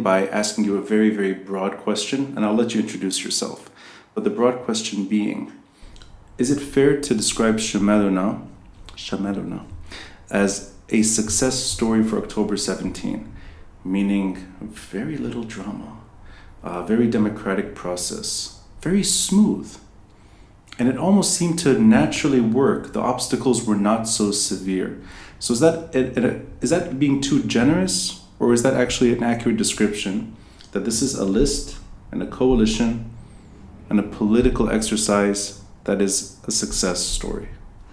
begin by asking you a very, very broad question, and I'll let you introduce yourself. But the broad question being, is it fair to describe Shamaluna as a success story for October 17, meaning very little drama, a very democratic process, very smooth, and it almost seemed to naturally work. The obstacles were not so severe. So is that being too generous, or is that actually an accurate description that this is a list and a coalition and a political exercise that is a success story?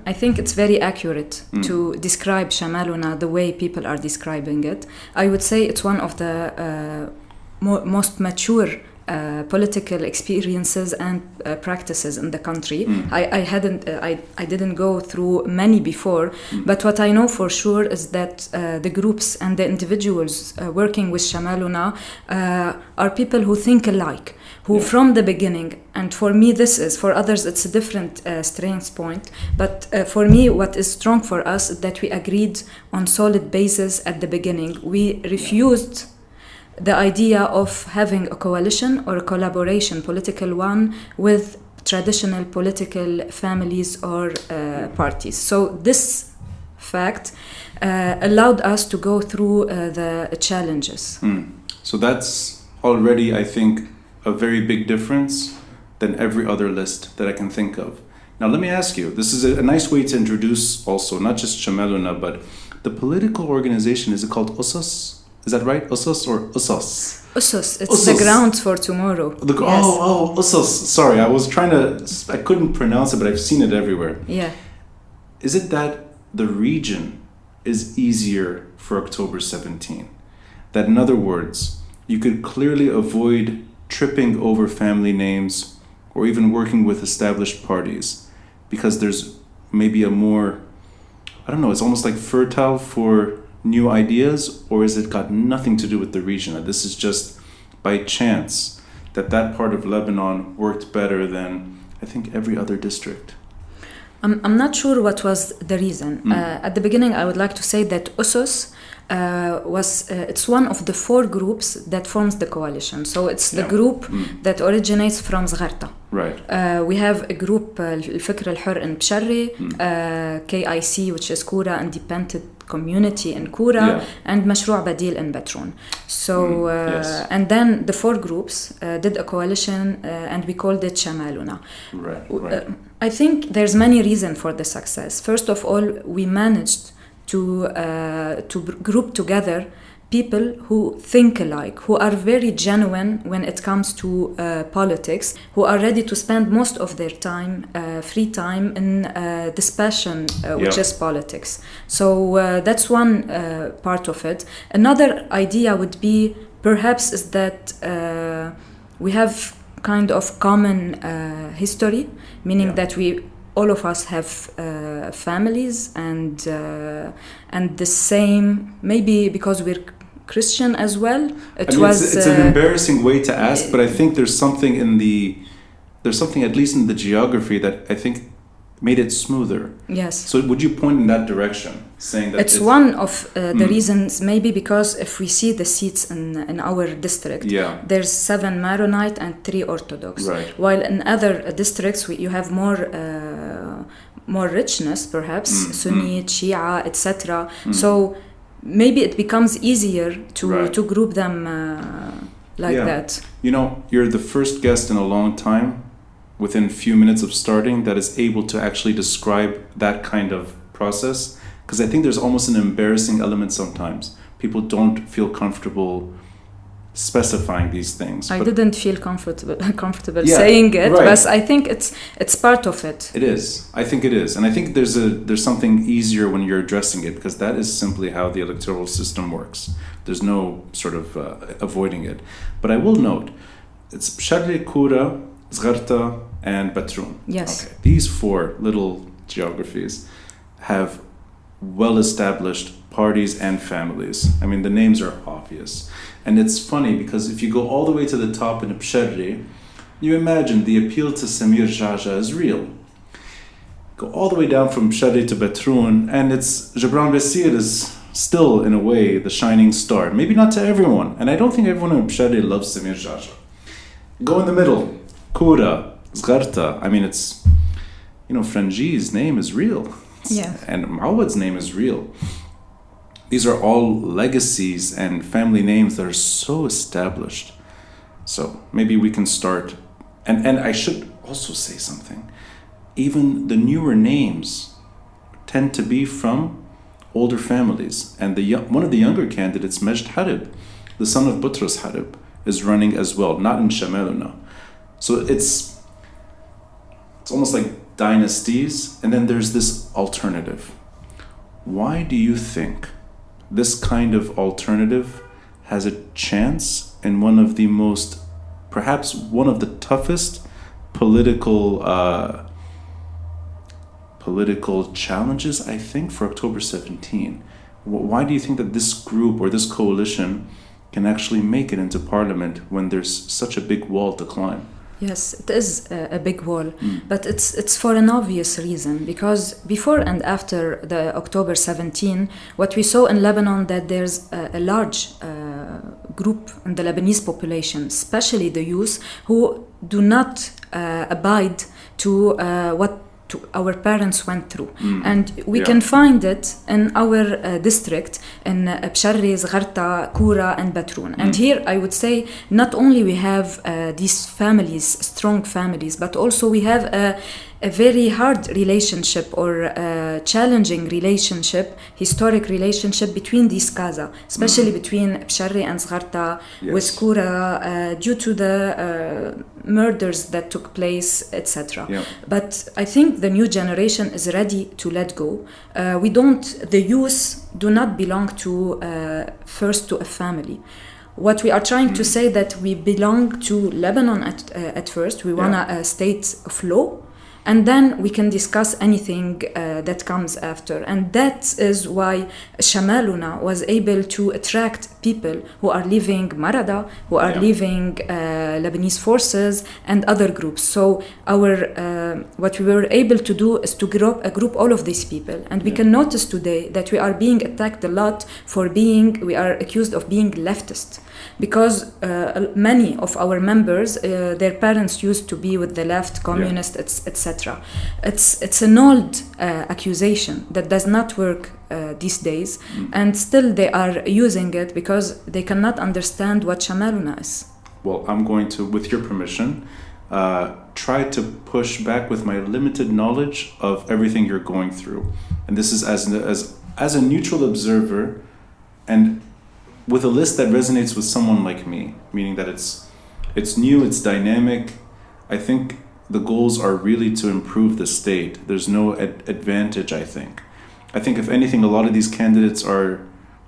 I think it's very accurate to describe Shamaluna the way people are describing it. I would say it's one of the most mature political experiences and practices in the country. I didn't go through many before, but what I know for sure is that the groups and the individuals working with Shamaluna are people who think alike, who from the beginning, and for me for others it's a different strength point, but for me what is strong for us is that we agreed on solid basis at the beginning. We refused the idea of having a coalition or a collaboration, political one, with traditional political families or parties. So this fact allowed us to go through the challenges. So that's already, I think, a very big difference than every other list that I can think of. Now let me ask you, this is a nice way to introduce also, not just Shamaluna, but the political organization. Is it called OSOS? Is that right? OSOS or OSOS? OSOS. It's the grounds for tomorrow. Yes. OSOS. Sorry, I couldn't pronounce it, but I've seen it everywhere. Yeah. Is it that the region is easier for October 17? That in other words, you could clearly avoid tripping over family names or even working with established parties because there's maybe a more, it's almost like fertile for new ideas, or is it got nothing to do with the region? That this is just by chance that part of Lebanon worked better than I think every other district? I'm not sure what was the reason. At the beginning, I would like to say that OSOS it's one of the 4 groups that forms the coalition. So it's the group that originates from Zgharta. Right. We have a group, الفكر الحر in Bsharri, KIC, which is Kura Independent Community in Kura, and مشروع بديل in Beirut. So, and then the 4 groups did a coalition and we called it Shamaluna. Right. I think there's many reasons for the success. First of all, we managed to group together people who think alike, who are very genuine when it comes to politics, who are ready to spend most of their time, free time, in this passion, which is politics. So that's one part of it. Another idea would be perhaps is that we have kind of common history, meaning that all of us have families and the same, maybe because we're Christian as well. It's an embarrassing way to ask, but I think there's something at least in the geography that I think made it smoother. Yes. So would you point in that direction, saying that it's one of the reasons, maybe because if we see the seats in our district, there's 7 Maronite and 3 Orthodox. Right. While in other districts you have more richness, perhaps Sunni, Shia, etc. So maybe it becomes easier to group them that. You're the first guest in a long time, within a few minutes of starting, that is able to actually describe that kind of process, because I think there's almost an embarrassing element sometimes. People don't feel comfortable specifying these things. I didn't feel comfortable saying it, but I think it's part of it. It is. I think it is, and I think there's something easier when you're addressing it, because that is simply how the electoral system works. There's no sort of avoiding it. But I will note, it's Bsharri, Kura, Zgharta, and Beirut. Yes. Okay. These 4 little geographies have well-established parties and families. I mean, the names are obvious. And it's funny because if you go all the way to the top in Bsharri, you imagine the appeal to Samir Jaja is real. Go all the way down from Bsharri to Beirut, and it's Gibran Basir is still, in a way, the shining star. Maybe not to everyone. And I don't think everyone in Bshari loves Samir Jaja. Go in the middle. Kura, Zgharta. I mean, it's, Frangi's name is real. Yeah. And Mawad's name is real. These are all legacies and family names that are so established. So maybe we can start. And I should also say something. Even the newer names tend to be from older families. And one of the younger candidates, Majd Harib, the son of Butros Harib, is running as well, not in Shamaluna. So it's almost like dynasties, and then there's this alternative. Why do you think this kind of alternative has a chance in one of the most, perhaps one of the toughest political challenges, I think, for October 17? Why do you think that this group or this coalition can actually make it into parliament when there's such a big wall to climb? Yes, it is a big wall, but it's for an obvious reason, because before and after the October 17, what we saw in Lebanon, that there's a large group in the Lebanese population, especially the youth, who do not abide to what our parents went through. And we can find it in our district, in Bshari, Zgharta, Kura, and Batroun. And here I would say not only we have these families, strong families, but also we have a very hard relationship or challenging relationship, historic relationship between these Caza, especially between Bshari and Zgharta, with Kura, due to the murders that took place, etc. But I think the new generation is ready to let go. The youth do not belong to first to a family. What we are trying to say that we belong to Lebanon at first. We want a state of law, and then we can discuss anything that comes after. And that is why Shamaluna was able to attract people who are leaving Marada, who are leaving Lebanese forces and other groups. So what we were able to do is to group all of these people. And we can notice today that we are being attacked a lot we are accused of being leftist. Because many of our members, their parents used to be with the left, communist, etc. It's an old accusation that does not work these days, and still they are using it because they cannot understand what Shamaluna is. Well, I'm going to, with your permission, try to push back with my limited knowledge of everything you're going through. And this is as a neutral observer, and with a list that resonates with someone like me, meaning that it's new, it's dynamic. I think the goals are really to improve the state. There's no advantage, I think. I think if anything, a lot of these candidates are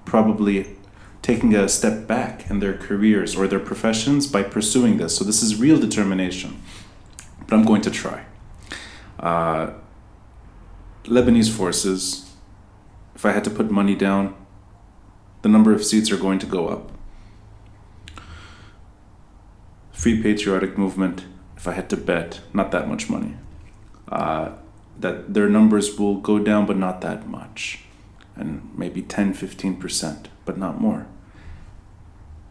probably taking a step back in their careers or their professions by pursuing this. So this is real determination. But I'm going to try. Lebanese forces, if I had to put money down, the number of seats are going to go up. Free Patriotic Movement, if I had to bet, not that much money. That their numbers will go down, but not that much. And maybe 10-15%, but not more.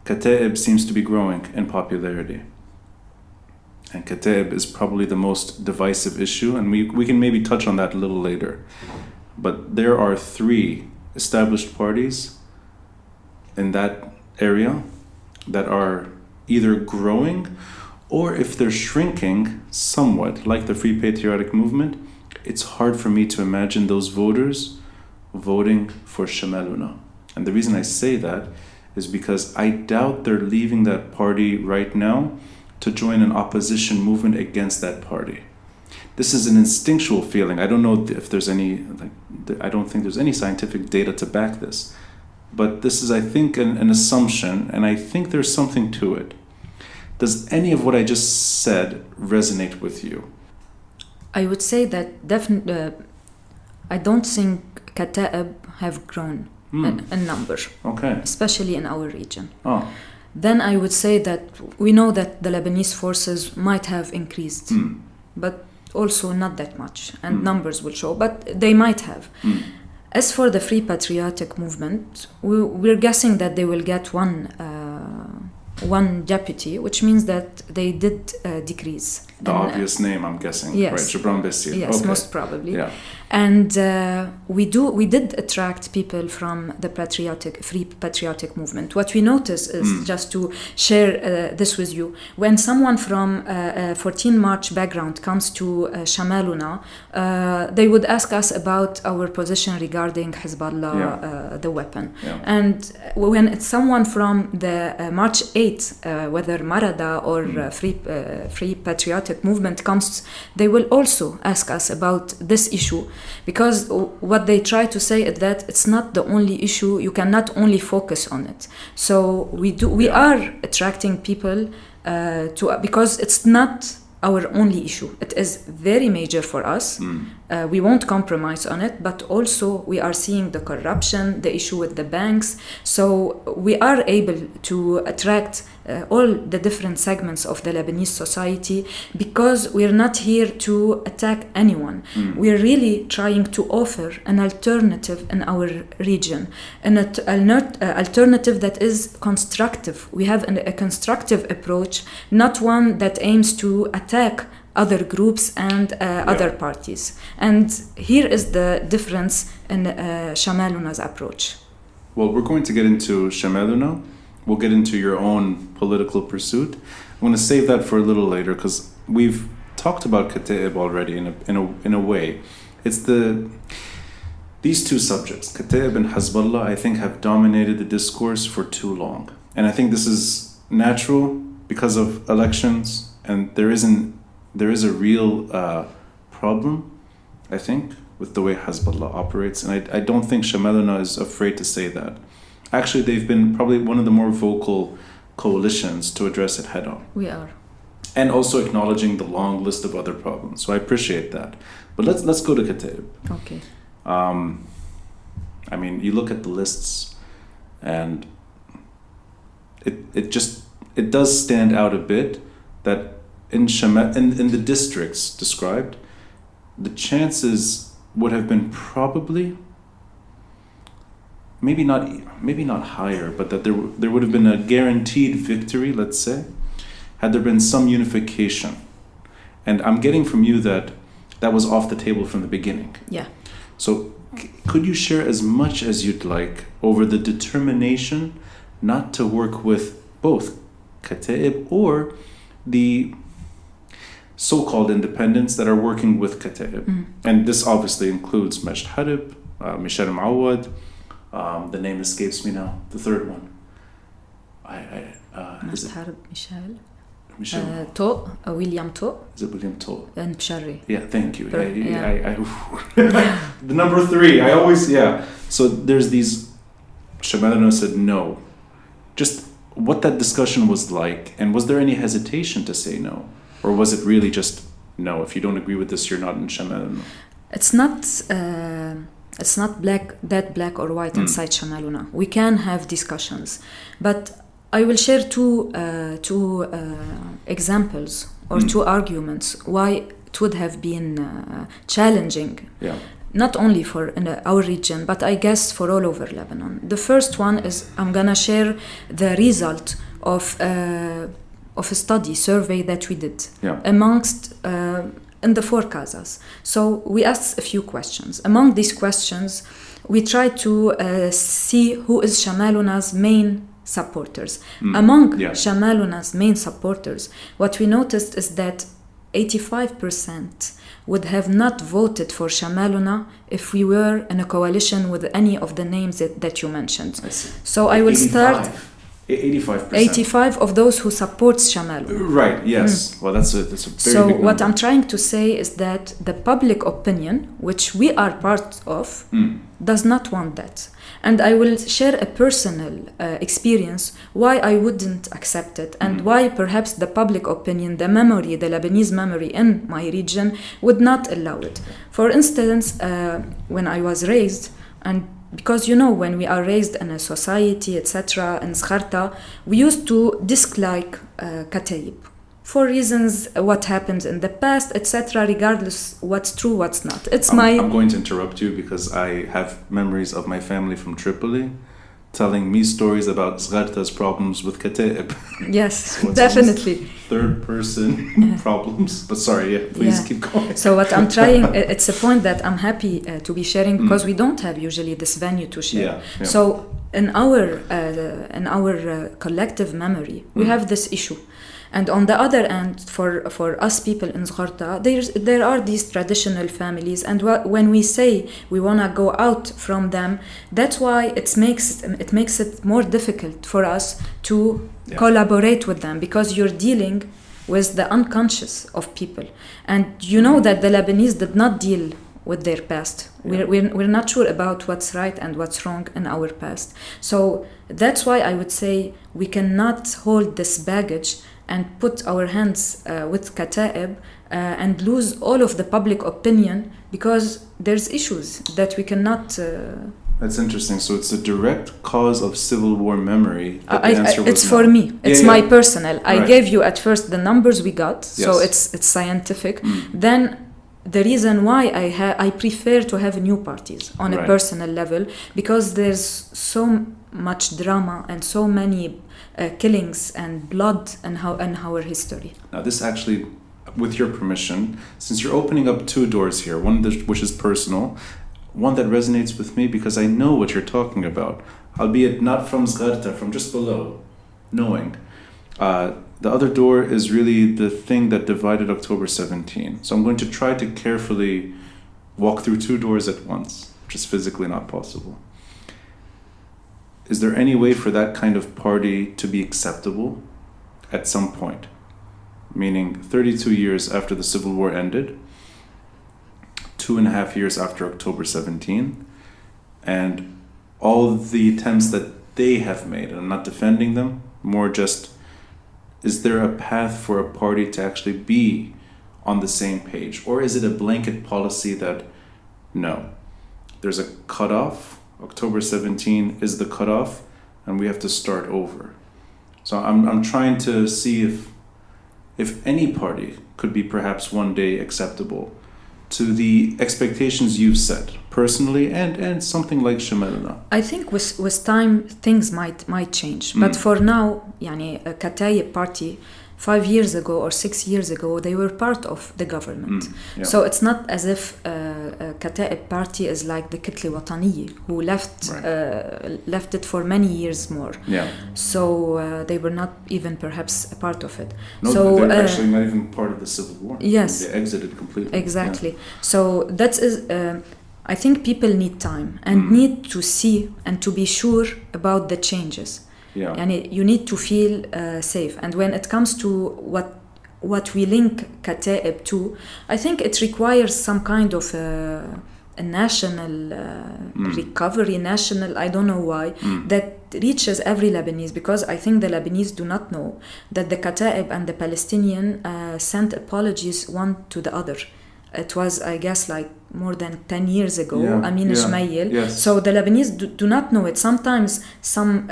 Kataib seems to be growing in popularity. And Kataib is probably the most divisive issue, and we can maybe touch on that a little later. But there are 3 established parties in that area that are either growing, or if they're shrinking somewhat, like the Free Patriotic Movement, it's hard for me to imagine those voters voting for Shamaluna. And the reason I say that is because I doubt they're leaving that party right now to join an opposition movement against that party. This is an instinctual feeling. I don't know if there's I don't think there's any scientific data to back this. But this is, I think, an assumption, and I think there's something to it. Does any of what I just said resonate with you? I would say that definitely, I don't think Kataib have grown in number, especially in our region. Then I would say that we know that the Lebanese forces might have increased, but also not that much, and numbers will show, but they might have. As for the Free Patriotic Movement, we're guessing that they will get one deputy, which means that they did decrease. The obvious name, I'm guessing. Yes. Right, Gibran Bessir. Yes, okay. most probably. Yeah. And we did attract people from the Free Patriotic Movement. What we notice is, just to share this with you, when someone from 14 March background comes to Shamaluna, they would ask us about our position regarding Hezbollah, the weapon. Yeah. And when it's someone from the March 8th, whether Marada or Free Patriotic Movement comes, they will also ask us about this issue, because what they try to say is that it's not the only issue. You cannot only focus on it. So we are attracting people because it's not our only issue. It is very major for us. We won't compromise on it, but also we are seeing the corruption, the issue with the banks. So we are able to attract all the different segments of the Lebanese society, because we're not here to attack anyone. We're really trying to offer an alternative in our region, an alternative that is constructive. We have a constructive approach, not one that aims to attack other groups and other parties. And here is the difference in Shamaluna's approach. Well, we're going to get into Shamaluna. We'll get into your own political pursuit. I'm going to save that for a little later, because we've talked about Kataib already in a way. It's these two subjects, Kataib and Hezbollah, I think have dominated the discourse for too long. And I think this is natural because of elections, and there is a real problem, I think, with the way Hezbollah operates. And I don't think Shamaluna is afraid to say that. Actually, they've been probably one of the more vocal coalitions to address it head on. We are. And also acknowledging the long list of other problems. So I appreciate that. But let's go to Kataib. Okay. I mean, you look at the lists, and it does stand out a bit that in the districts described, the chances would have been probably maybe not higher, but that there would have been a guaranteed victory, let's say, had there been some unification. And I'm getting from you that was off the table from the beginning. Yeah. So could you share as much as you'd like over the determination not to work with both Kataib or the so-called independents that are working with Kataib? And this obviously includes Majd Harb, Michel Mawad, the name escapes me now, the third one. Majd Harb, Michel William To. Is it William To? And Bsharri. Yeah, thank you. The number 3, I always, So there's these, Shamaluna said no. Just what that discussion was like, and was there any hesitation to say no? Or was it really just, no, if you don't agree with this, you're not in Shamaluna? It's not black or white inside Shamaluna. We can have discussions, but I will share two examples or two arguments why it would have been challenging. Yeah. Not only for our region, but I guess for all over Lebanon. The first one is I'm gonna share the result of a survey that we did amongst in the 4 Cazas. So we asked a few questions. Among these questions, we tried to see who is Shamaluna's main supporters. Among Shamaluna's main supporters, what we noticed is that 85% would have not voted for Shamaluna if we were in a coalition with any of the names that you mentioned. I see. So I will start... 85%. 85 of those who supports Shamaluna. Right, yes. Well, that's a very big So number. what I'm trying to say is that the public opinion, which we are part of, does not want that. And I will share a personal experience why I wouldn't accept it and why perhaps the public opinion, the memory, the Lebanese memory in my region would not allow it. For instance, when I was raised, and because when we are raised in a society, etc., in Zgharta, we used to dislike Kataib for reasons what happened in the past, etc., regardless what's true, what's not. I'm going to interrupt you because I have memories of my family from Tripoli telling me stories about Zgharta's problems with Kata'ib. Yes, definitely. Third person problems. But sorry, please keep going. So what I'm trying, it's a point that I'm happy to be sharing because we don't have usually this venue to share. Yeah. So in our collective memory, we have this issue. And on the other end, for us people in Zgharta, there are these traditional families, and when we say we want to go out from them, that's why it makes it more difficult for us to collaborate with them, because you're dealing with the unconscious of people, and you know that the Lebanese did not deal with their past. We're not sure about what's right and what's wrong in our past. So that's why I would say we cannot hold this baggage and put our hands with Kata'ib and lose all of the public opinion, because there's issues that we cannot... That's interesting. So it's a direct cause of civil war memory. It's for me. It's my personal. I gave you at first the numbers we got, so it's scientific. Then the reason why I prefer to have new parties on a personal level, because there's so much drama and so many killings and blood in our history. Now this actually, with your permission, since you're opening up two doors here, one which is personal, one that resonates with me because I know what you're talking about, albeit not from Zgharta, from just below, knowing. The other door is really the thing that divided October 17. So I'm going to try to carefully walk through two doors at once, which is physically not possible. Is there any way for that kind of party to be acceptable at some point? Meaning 32 years after the Civil War ended, 2.5 years after October 17, and all the attempts that they have made, and I'm not defending them, more just, is there a path for a party to actually be on the same page? Or is it a blanket policy that, no, there's a cutoff, October 17 is the cutoff, and we have to start over. So I'm trying to see if any party could be perhaps one day acceptable to the expectations you've set personally and something like Shamaluna. I think with time things might change, but for now, يعني Kata'ib party 5 years ago or 6 years ago, they were part of the government. So it's not as if Kata'ib party is like the Kitli Wataniye, who left it for many years more. So they were not even perhaps a part of it. No, so they were actually not even part of the Civil War. Yes. They exited completely. Exactly. So that is... I think people need time and need to see and to be sure about the changes. And you need to feel safe. And when it comes to what we link Kata'ib to, I think it requires some kind of a national recovery, I don't know why, that reaches every Lebanese, because I think the Lebanese do not know that the Kata'ib and the Palestinian sent apologies one to the other. It was, I guess, like more than 10 years ago. Yes. So the Lebanese do not know it. Sometimes some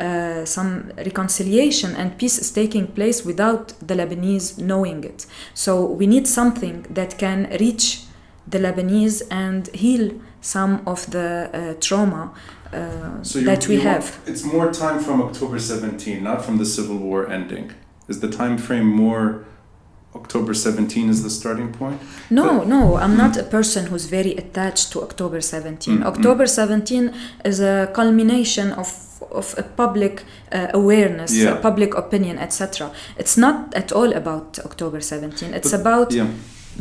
reconciliation and peace is taking place without the Lebanese knowing it. So we need something that can reach the Lebanese and heal some of the trauma that we have. It's more time from October 17, not from the Civil War ending. Is the time frame more... October 17 is the starting point? No, I'm not a person who's very attached to October 17. October 17 is a culmination of a public awareness, public opinion, etc. It's not at all about October 17. It's about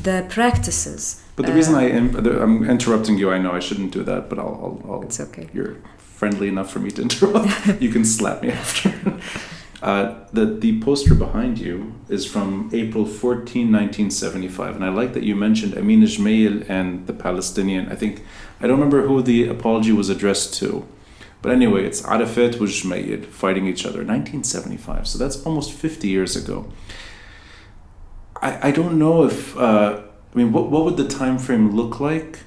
the practices. But the reason I'm interrupting you, I know I shouldn't do that, but I'll it's okay. You're friendly enough for me to interrupt. You can slap me after. The poster behind you is from April 14, 1975, and I like that you mentioned Amin Jmail and the Palestinian. I don't remember who the apology was addressed to, but anyway, it's Arafat with Jmail fighting each other, 1975. So that's almost 50 years ago. I don't know if what would the time frame look like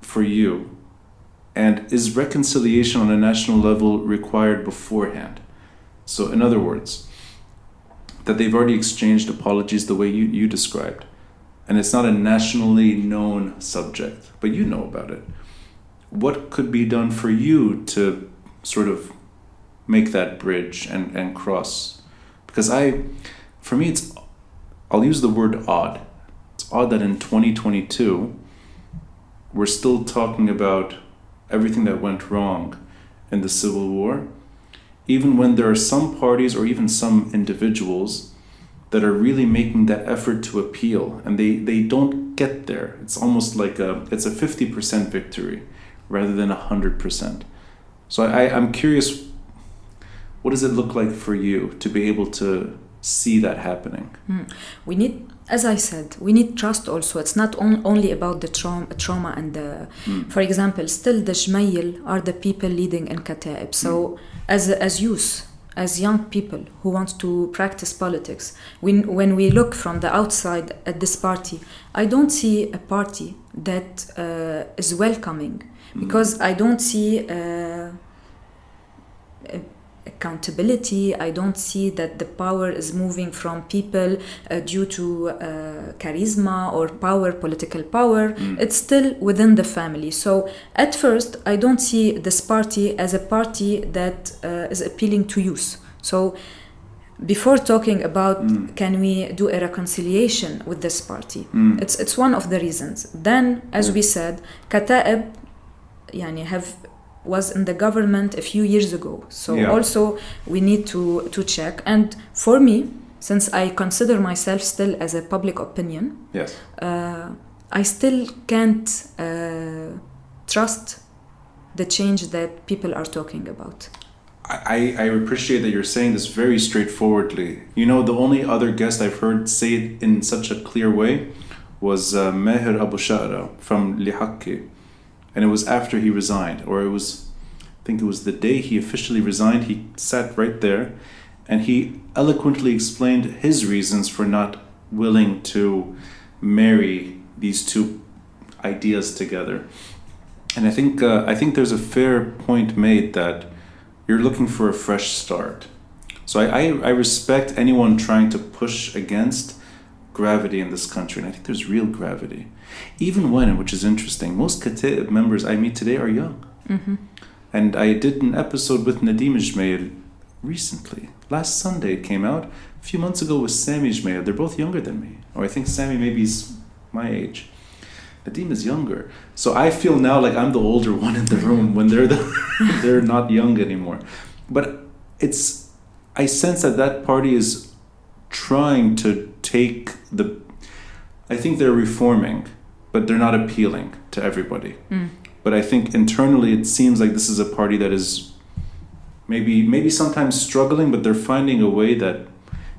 for you, and is reconciliation on a national level required beforehand? So in other words, that they've already exchanged apologies the way you described. And it's not a nationally known subject, but you know about it. What could be done for you to sort of make that bridge and cross? Because for me, I'll use the word odd. It's odd that in 2022, we're still talking about everything that went wrong in the Civil War, even when there are some parties or even some individuals that are really making that effort to appeal, and they don't get there. It's almost like it's a 50% victory rather than 100%. So I'm curious, what does it look like for you to be able to see that happening? We need, as I said, we need trust also. It's not only about the trauma and the, for example, still the Jmayil are the people leading in Kataib. So as youth, as young people who want to practice politics, when we look from the outside at this party, I don't see a party that is welcoming, because I don't see accountability. I don't see that the power is moving from people due to charisma or political power. It's still within the family. So at first, I don't see this party as a party that is appealing to youth. So before talking about can we do a reconciliation with this party, it's one of the reasons. Then, as we said, Kataib was in the government a few years ago. So also we need to check. And for me, since I consider myself still as a public opinion, I still can't trust the change that people are talking about. I appreciate that you're saying this very straightforwardly. You know, the only other guest I've heard say it in such a clear way was Maher Abu Shara from Lihaki. And it was after he resigned, or I think it was the day he officially resigned. He sat right there and he eloquently explained his reasons for not willing to marry these two ideas together. And I think there's a fair point made that you're looking for a fresh start. So I respect anyone trying to push against gravity in this country, and I think there's real gravity. Even when, which is interesting, most Kataib members I meet today are young. And I did an episode with Nadim Jmayil recently. Last Sunday it came out. A few months ago with Sami Jmayil. They're both younger than me. Or I think Sami maybe is my age. Nadim is younger. So I feel now like I'm the older one in the room when they're not young anymore. But I sense that party is trying to take I think they're reforming, but they're not appealing to everybody. But I think internally it seems like this is a party that is maybe sometimes struggling, but they're finding a way that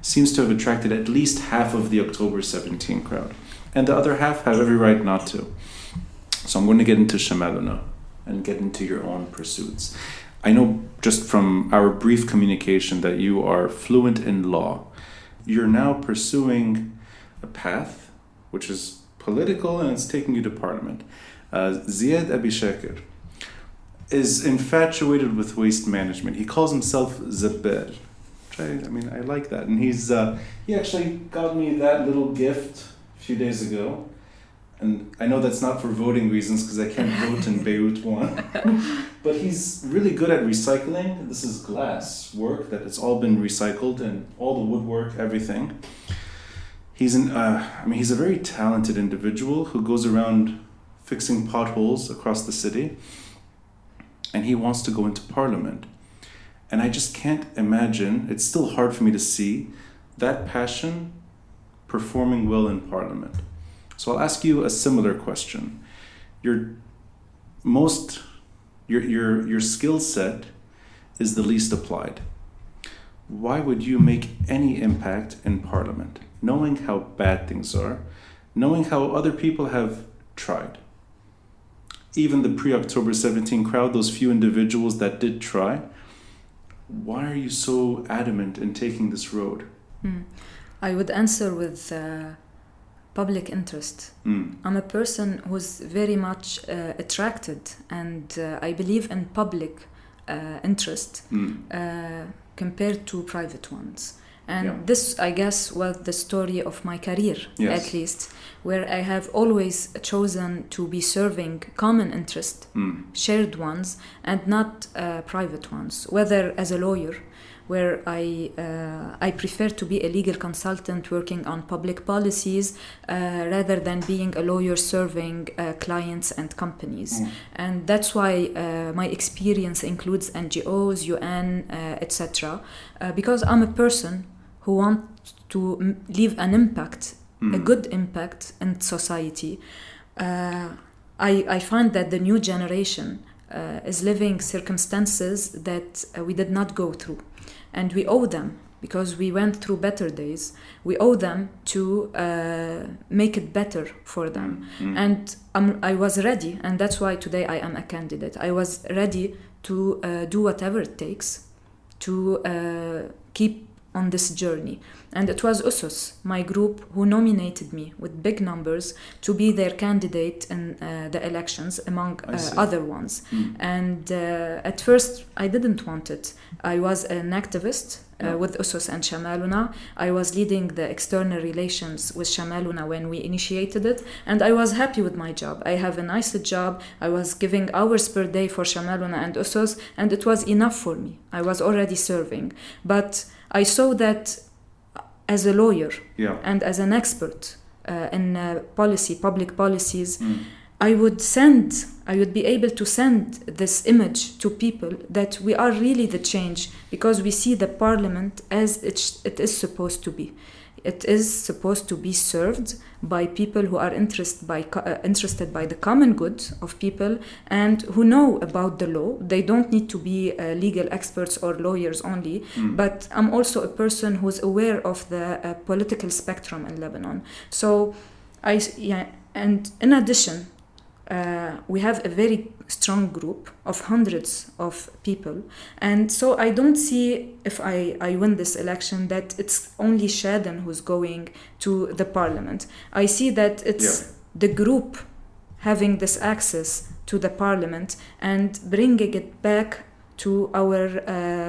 seems to have attracted at least half of the October 17 crowd. And the other half have every right not to. So I'm going to get into Shamaluna and get into your own pursuits. I know just from our brief communication that you are fluent in law. You're now pursuing a path which is political and it's taking you to parliament. Ziad Abi Shakir is infatuated with waste management. He calls himself Zabel. I like that. And he actually got me that little gift a few days ago. And I know that's not for voting reasons because I can't vote in Beirut 1. But he's really good at recycling. This is glass work that it's all been recycled, and all the woodwork, everything. He's a very talented individual who goes around fixing potholes across the city. And he wants to go into parliament. And I just can't imagine, it's still hard for me to see that passion performing well in parliament. So I'll ask you a similar question. Your skill set is the least applied. Why would you make any impact in parliament, knowing how bad things are, knowing how other people have tried? Even the pre-October 17 crowd, those few individuals that did try, why are you so adamant in taking this road? I would answer with public interest. I'm a person who's very much attracted, and I believe in public interest compared to private ones. And Yeah. this, I guess, was the story of my career, Yes. at least, where I have always chosen to be serving common interest, shared ones, and not private ones, whether as a lawyer, where I prefer to be a legal consultant working on public policies rather than being a lawyer serving clients and companies. And that's why my experience includes NGOs, UN, etc. Because I'm a person who wants to leave an impact, a good impact in society. I find that the new generation is living circumstances that we did not go through. And we owe them, because we went through better days, we owe them to make it better for them. And I was ready, and that's why today I am a candidate. I was ready to do whatever it takes to keep on this journey. And it was OSOS, my group, who nominated me with big numbers to be their candidate in the elections, among other ones. And at first, I didn't want it. I was an activist with OSOS and Shamaluna. I was leading the external relations with Shamaluna when we initiated it, and I was happy with my job. I have a nice job. I was giving hours per day for Shamaluna and OSOS, and it was enough for me. I was already serving. But I saw that as a lawyer and as an expert in public policies, I would be able to send this image to people that we are really the change, because we see the parliament as it is supposed to be. It is supposed to be served by people who are interested by the common good of people and who know about the law. They don't need to be legal experts or lawyers only, but I'm also a person who's aware of the political spectrum in Lebanon. So and in addition, we have a very strong group of hundreds of people, and so I don't see, if I win this election, that it's only Chaden who's going to the parliament. I see that it's the group having this access to the parliament and bringing it back to our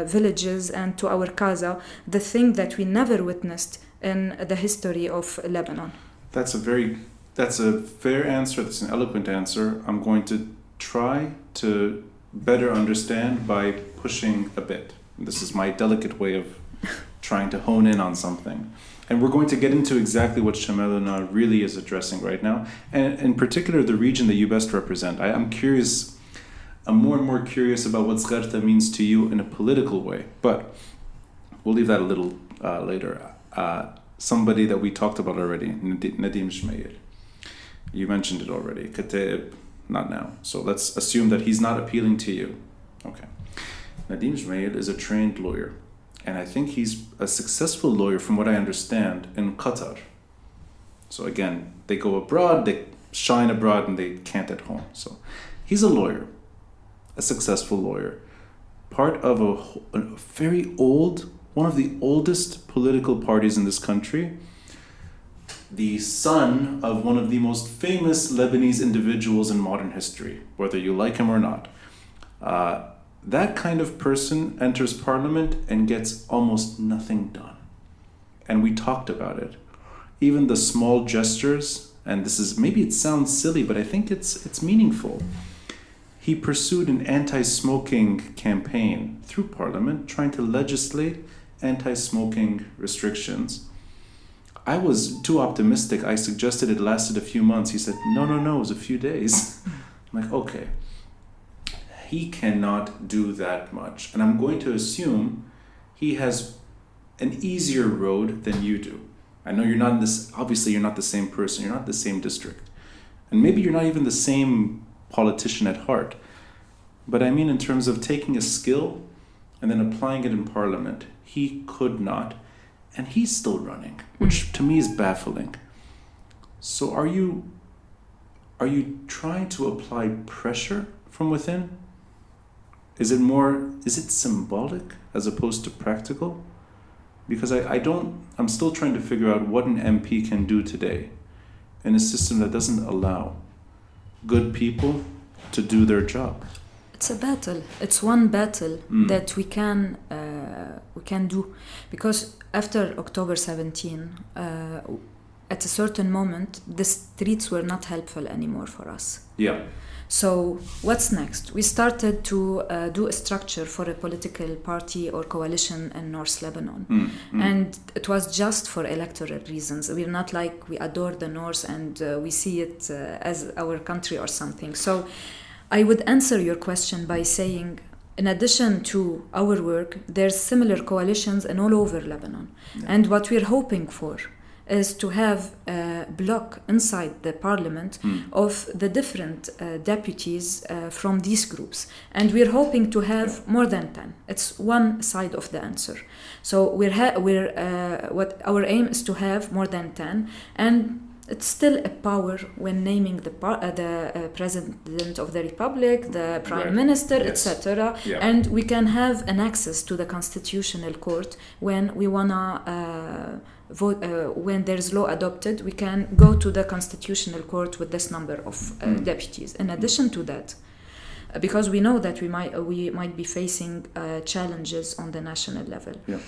villages and to our Caza, the thing that we never witnessed in the history of Lebanon. That's a fair answer. That's an eloquent answer. I'm going to try to better understand by pushing a bit. This is my delicate way of trying to hone in on something. And we're going to get into exactly what Shamaluna really is addressing right now, and in particular the region that you best represent. I'm curious, I'm more and more curious about what Zgharta means to you in a political way, but we'll leave that a little later. Somebody that we talked about already, Nadim Shmail. You mentioned it already. Kateb, not now. So let's assume that he's not appealing to you. Okay. Nadim Shmail is a trained lawyer. And I think he's a successful lawyer, from what I understand, in Qatar. So again, they go abroad, they shine abroad, and they can't at home. So he's a lawyer, a successful lawyer, part of a very old, one of the oldest political parties in this country, the son of one of the most famous Lebanese individuals in modern history, whether you like him or not. That kind of person enters parliament and gets almost nothing done. And we talked about it. Even the small gestures, and this is, maybe it sounds silly, but I think it's meaningful. He pursued an anti-smoking campaign through parliament, trying to legislate anti-smoking restrictions. I was too optimistic. I suggested it lasted a few months. He said, no, it was a few days. I'm like, okay. He cannot do that much. And I'm going to assume he has an easier road than you do. I know you're not obviously you're not the same person, you're not the same district. And maybe you're not even the same politician at heart. But I mean in terms of taking a skill and then applying it in parliament, he could not. And he's still running, which to me is baffling. So are you trying to apply pressure from within? Is it symbolic as opposed to practical? Because I'm still trying to figure out what an MP can do today in a system that doesn't allow good people to do their job. It's a battle. It's one battle that we can do, because after October 17, at a certain moment, the streets were not helpful anymore for us. Yeah. So what's next? We started to do a structure for a political party or coalition in North Lebanon. And it was just for electoral reasons. We're not like we adore the North and we see it as our country or something. So I would answer your question by saying, in addition to our work, there's similar coalitions in all over Lebanon. Yeah. And what we're hoping for is to have a bloc inside the parliament of the different deputies from these groups. And we're hoping to have more than 10. It's one side of the answer. So what our aim is to have more than 10, and it's still a power when naming the president of the republic, the prime minister, yes. etc. Yeah. And we can have an access to the constitutional court when we wanna vote. When there's law adopted, we can go to the constitutional court with this number of deputies. In addition to that, because we know that we might be facing challenges on the national level. Yeah.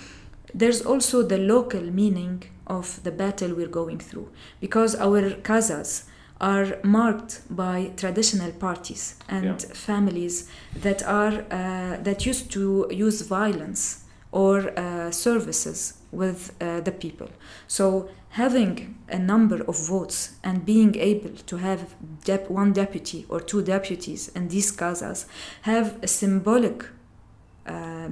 There's also the local meaning of the battle we're going through, because our Cazas are marked by traditional parties and families that used to use violence or services with the people. So having a number of votes and being able to have one deputy or two deputies in these Cazas have a symbolic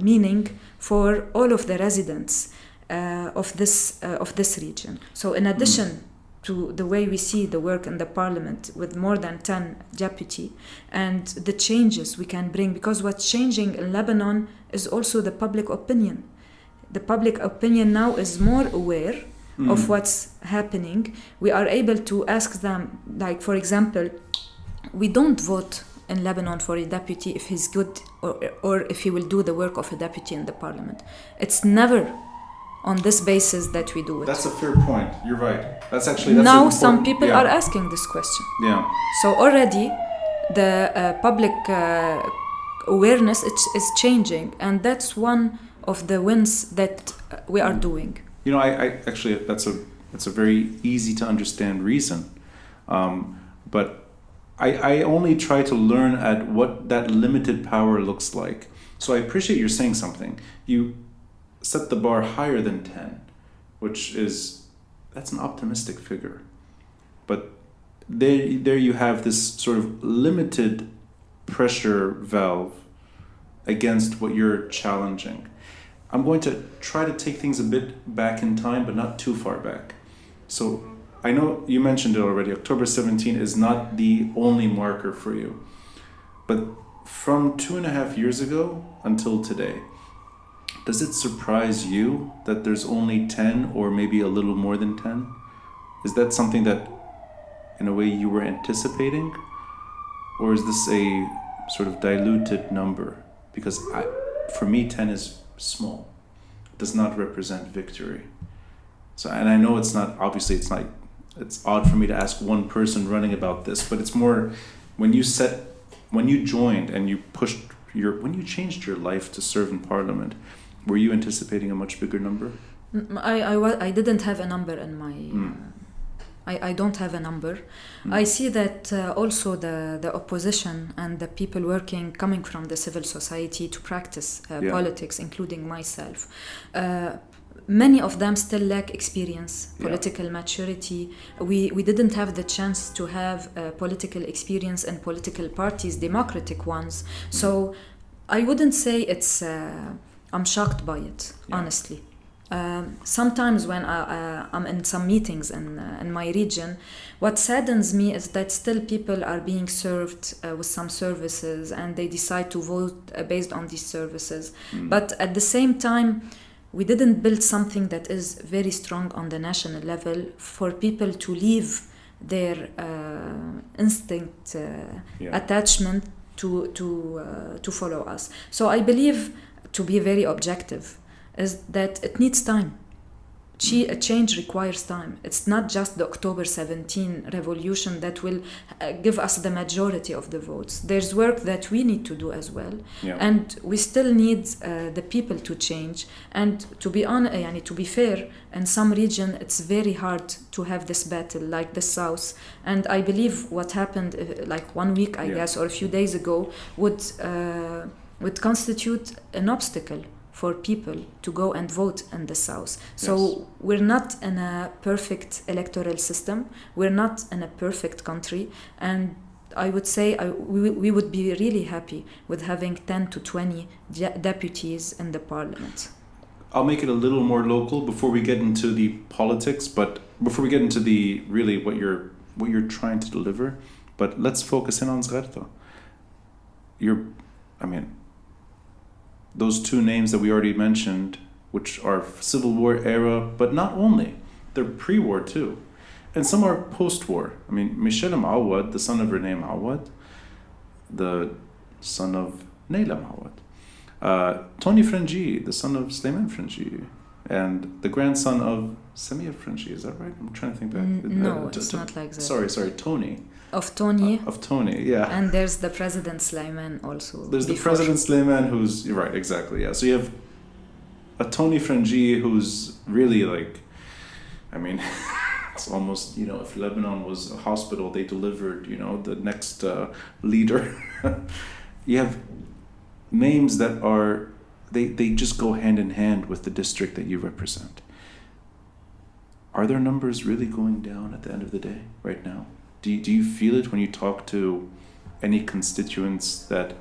meaning for all of the residents of this region. So in addition to the way we see the work in the parliament with more than 10 deputy and the changes we can bring, because what's changing in Lebanon is also the public opinion. The public opinion now is more aware of what's happening. We are able to ask them, like, for example, we don't vote in Lebanon for a deputy if he's good or if he will do the work of a deputy in the parliament. It's never on this basis that we do it. That's a fair point. You're right. That's now some people are asking this question. Yeah. So already the public awareness is changing, and that's one of the wins that we are doing. You know, I actually that's a very easy to understand reason, but I only try to learn at what that limited power looks like. So I appreciate you're saying something. You set the bar higher than 10, that's an optimistic figure. But there you have this sort of limited pressure valve against what you're challenging. I'm going to try to take things a bit back in time, but not too far back. So I know you mentioned it already, October 17 is not the only marker for you. But from 2.5 years ago until today, does it surprise you that there's only 10 or maybe a little more than 10? Is that something that, in a way, you were anticipating? Or is this a sort of diluted number? Because for me, 10 is small. It does not represent victory. So, and I know it's odd for me to ask one person running about this, but it's more when you joined and when you changed your life to serve in parliament, were you anticipating a much bigger number? I didn't have a number in my... I don't have a number. I see that also the opposition and the people coming from the civil society to practice politics, including myself, many of them still lack experience, political maturity. We didn't have the chance to have political experience in political parties, democratic ones. So I wouldn't say it's... I'm shocked by it, honestly. Sometimes when I'm in some meetings in my region, what saddens me is that still people are being served with some services and they decide to vote based on these services. But at the same time, we didn't build something that is very strong on the national level for people to leave their instinct attachment to follow us. So I believe, to be very objective, is that it needs time. change requires time. It's not just the October 17 revolution that will give us the majority of the votes. There's work that we need to do as well. Yeah. And we still need the people to change. And to be to be fair, in some region it's very hard to have this battle, like the South. And I believe what happened like 1 week, I guess, or a few days ago, would constitute an obstacle for people to go and vote in the South. So we're not in a perfect electoral system. We're not in a perfect country. And I would say we would be really happy with having 10 to 20 deputies in the parliament. I'll make it a little more local before we get into the politics, but before we get into the really what you're trying to deliver. But let's focus in on Zgharta. Those two names that we already mentioned, which are Civil War era, but not only, they're pre-war too. And some are post-war. I mean, Michel Mawad, the son of Renee Mawad, the son of Naila Mawad, Tony Frangi, the son of Sleiman Frangi, and the grandson of Samia Frangi. Is that right? I'm trying to think back. No, it's not like that. Sorry, Tony. Of Tony. Of Tony, yeah. And there's the President Sleiman also. There's the President Sleiman who's... You're right, exactly, yeah. So you have a Tony Frangi who's really like... it's almost, if Lebanon was a hospital, they delivered, the next leader. You have names that are... They just go hand in hand with the district that you represent. Are their numbers really going down at the end of the day right now? Do you feel it when you talk to any constituents that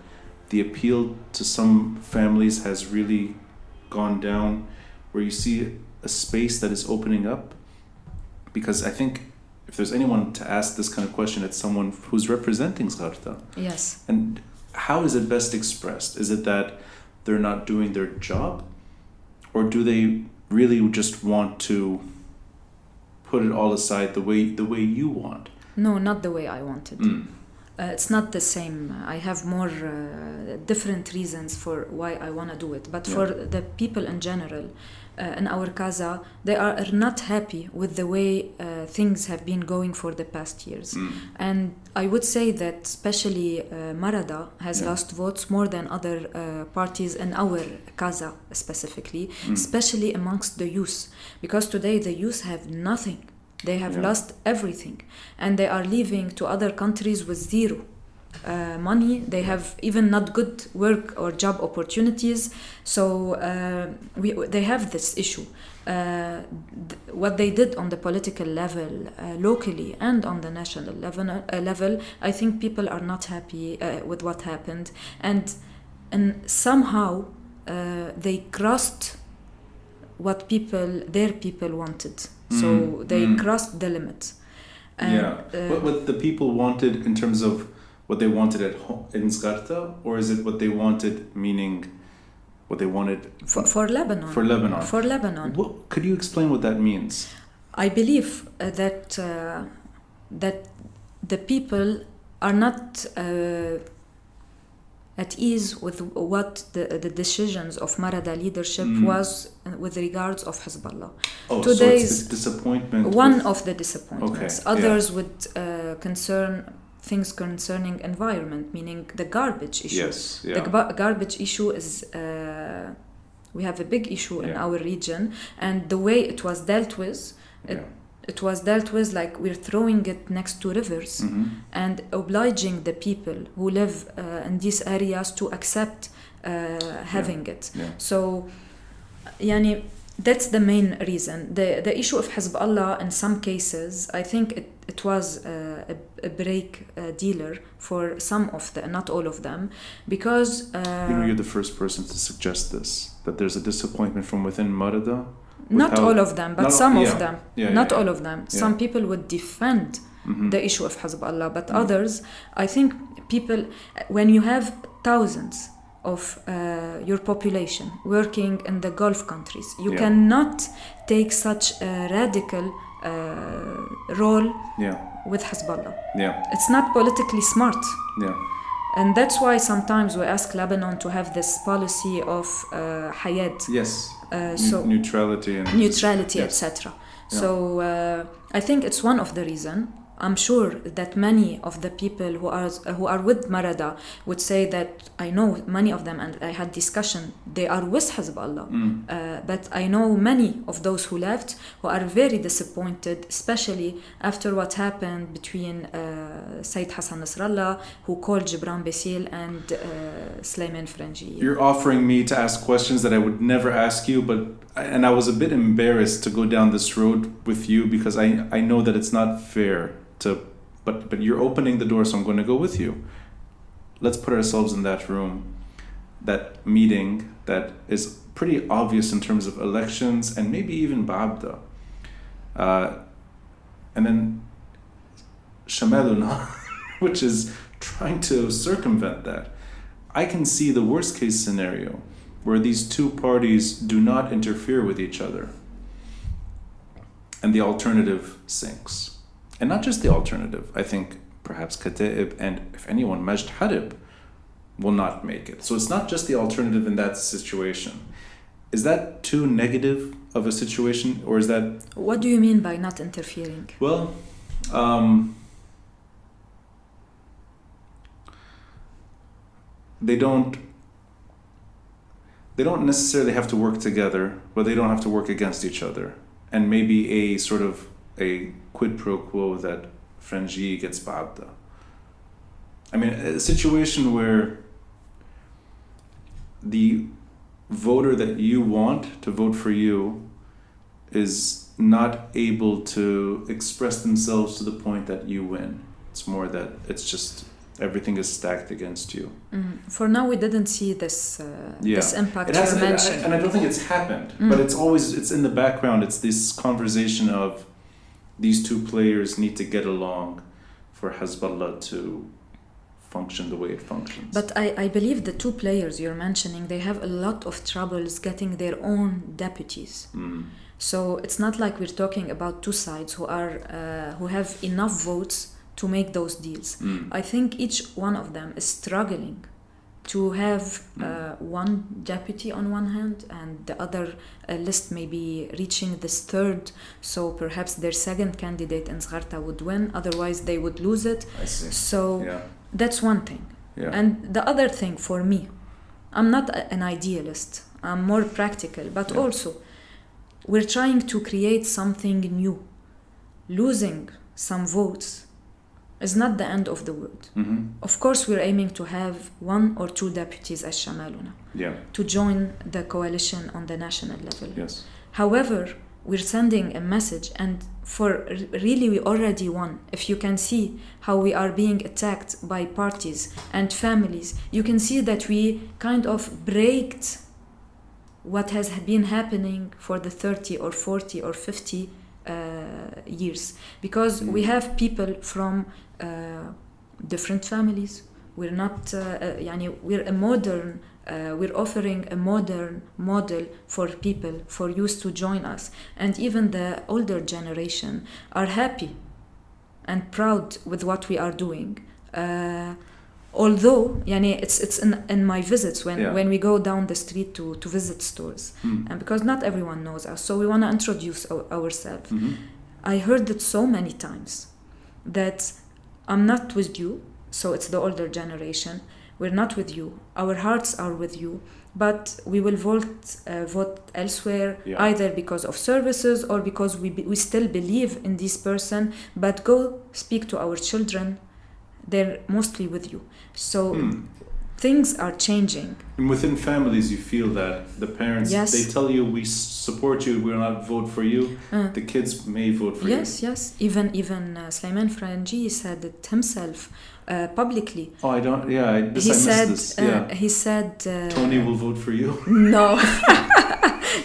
the appeal to some families has really gone down, where you see a space that is opening up? Because I think if there's anyone to ask this kind of question, it's someone who's representing Zgharta. Yes. And how is it best expressed? Is it that they're not doing their job? Or do they really just want to put it all aside the way you want? No, not the way I wanted. It's not the same. I have more different reasons for why I want to do it. But for the people in general, in our Caza, they are not happy with the way things have been going for the past years. And I would say that especially Marada has lost votes more than other parties in our Caza specifically, especially amongst the youth. Because today the youth have nothing. They have lost everything, and they are leaving to other countries with zero money. They have even not good work or job opportunities. So they have this issue. What they did on the political level, locally and on the national level, I think people are not happy with what happened, and somehow they crossed what their people wanted. So they crossed the limit. What the people wanted in terms of what they wanted in Zgharta, or is it what they wanted, meaning what they wanted for Lebanon? For Lebanon. For Lebanon. Could you explain what that means? I believe that the people are not at ease with what the decisions of Marada leadership was with regards of Hezbollah. Today's, so it's disappointment. One of the disappointments. Okay, others would concern things concerning environment, meaning the garbage issue. Yes, The garbage issue is... we have a big issue in our region, and the way it was dealt with... It was dealt with like we're throwing it next to rivers and obliging the people who live in these areas to accept having it. So, that's the main reason. The issue of Hezbollah, in some cases, I think it was a break dealer for some of them, not all of them, because... you're the first person to suggest this, that there's a disappointment from within Marada. Not all of them, but some of them. Not all of them. Yeah. Some people would defend the issue of Hezbollah, but others, I think people, when you have thousands of your population working in the Gulf countries, you cannot take such a radical role with Hezbollah. It's not politically smart. And that's why sometimes we ask Lebanon to have this policy of hayad. Yes. Neutrality, yes. etc. Yeah. So I think it's one of the reasons. I'm sure that many of the people who are with Marada would say that I know many of them, and I had discussion, they are with Hezbollah. But I know many of those who left who are very disappointed, especially after what happened between Sayyid Hassan Nasrallah, who called Gibran Basil, and Sleiman Frangi. You're offering me to ask questions that I would never ask you, and I was a bit embarrassed to go down this road with you because I know that it's not fair. But you're opening the door, so I'm going to go with you. Let's put ourselves in that room, that meeting that is pretty obvious in terms of elections and maybe even Ba'abda. And then Shamaluna, which is trying to circumvent that. I can see the worst case scenario where these two parties do not interfere with each other and the alternative sinks. And not just the alternative. I think perhaps Kataib and, if anyone, Majd Harib will not make it. So it's not just the alternative in that situation. Is that too negative of a situation, or is that... What do you mean by not interfering? Well, they don't necessarily have to work together, but they don't have to work against each other. And maybe a sort of a quid pro quo that Frangi gets Ba'abda. I mean, a situation where the voter that you want to vote for you is not able to express themselves to the point that you win. It's more that it's just everything is stacked against you. For now, we didn't see this impact you mentioned. And I don't think it's happened, but it's in the background. It's this conversation of these two players need to get along for Hezbollah to function the way it functions. But I believe the two players you're mentioning, they have a lot of troubles getting their own deputies. So it's not like we're talking about two sides who have enough votes to make those deals. I think each one of them is struggling to have one deputy on one hand, and the other list may be reaching this third, so perhaps their second candidate in Zgharta would win, otherwise they would lose it. I see. So that's one thing. And the other thing for me, I'm not an idealist, I'm more practical, but also we're trying to create something new. Losing some votes is not the end of the world. Of course, we're aiming to have 1 or 2 deputies as Shamaluna to join the coalition on the national level. Yes. However, we're sending a message, and for really we already won. If you can see how we are being attacked by parties and families, you can see that we kind of braked what has been happening for the 30 or 40 or 50 years, because we have people from different families. We're not we're offering a modern model for people, for youth to join us, and even the older generation are happy and proud with what we are doing. Although it's in my visits when we go down the street to visit stores, and because not everyone knows us, so we want to introduce ourselves. I heard it so many times that I'm not with you, so it's the older generation, we're not with you, our hearts are with you, but we will vote elsewhere, either because of services or because we still believe in this person, but go speak to our children, they're mostly with you. So things are changing. And within families, you feel that the parents, they tell you, we support you, we will not vote for you. The kids may vote for you. Yes. Even Sleiman Frangi said it himself publicly. Oh, I don't, I missed this. He said... Tony will vote for you? No.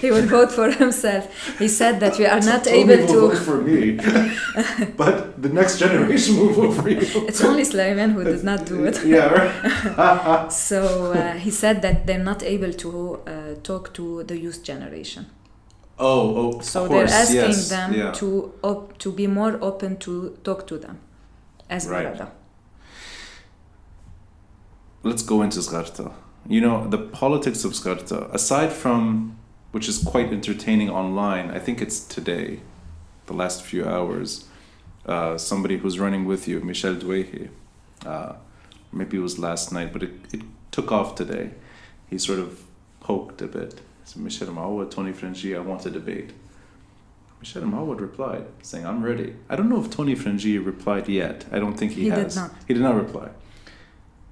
He will vote for himself. He said that we are not Tony able to... will vote for me. But the next generation will vote for you. It's only Sleiman who did not do it. Right. So he said that they're not able to talk to the youth generation. Oh, so of course, they're asking them to be more open to talk to them as Marada. let's go into Zgharta. You know, the politics of Zgharta, aside from, which is quite entertaining online, I think it's today, the last few hours, somebody who's running with you, Michel Doueihi, maybe it was last night, but it took off today. He sort of poked a bit. So Michel Maouad, Tony Frangi, I want to debate. Michel Maouad replied, saying, I'm ready. I don't know if Tony Frangi replied yet. I don't think he has. Did not. He did not reply.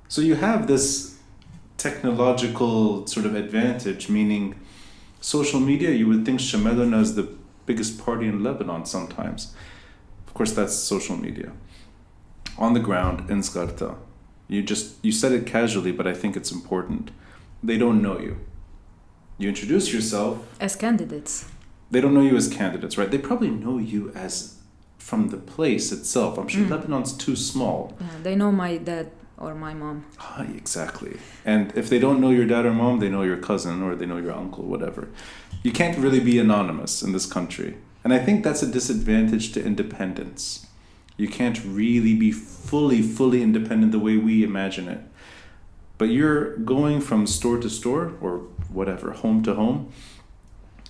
So you have this technological sort of advantage, meaning social media, you would think Shamaluna is the biggest party in Lebanon sometimes. Of course, that's social media. On the ground in Zgharta, you said it casually, but I think it's important. They don't know you. You introduce yourself As candidates. They don't know you as candidates, right? They probably know you as from the place itself. I'm sure Lebanon's too small. Yeah, they know my dad or my mom. Exactly. And if they don't know your dad or mom, they know your cousin or they know your uncle, whatever. You can't really be anonymous in this country. And I think that's a disadvantage to independence. You can't really be fully independent the way we imagine it. But you're going from store to store or whatever, home to home,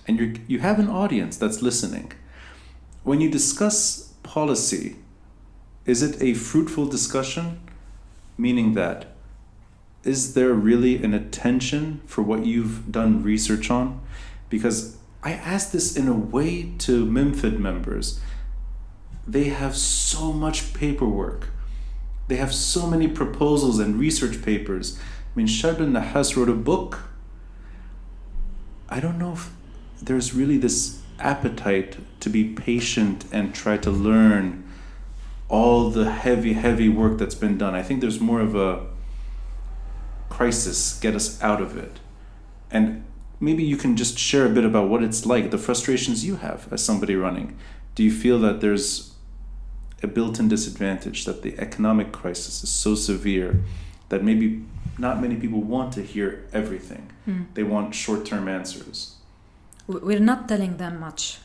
and you have an audience that's listening. When you discuss policy, is it a fruitful discussion? Meaning that, is there really an attention for what you've done research on? Because I asked this in a way to MIMFID members. They have so much paperwork. They have so many proposals and research papers. I mean, Shaden El Daif wrote a book. I don't know if there's really this appetite to be patient and try to learn all the heavy work that's been done. I think there's more of a crisis, get us out of it. And maybe you can just share a bit about what it's like, the frustrations you have as somebody running. Do you feel that there's a built-in disadvantage, that the economic crisis is so severe that maybe not many people want to hear everything? They want short-term answers. We're not telling them much.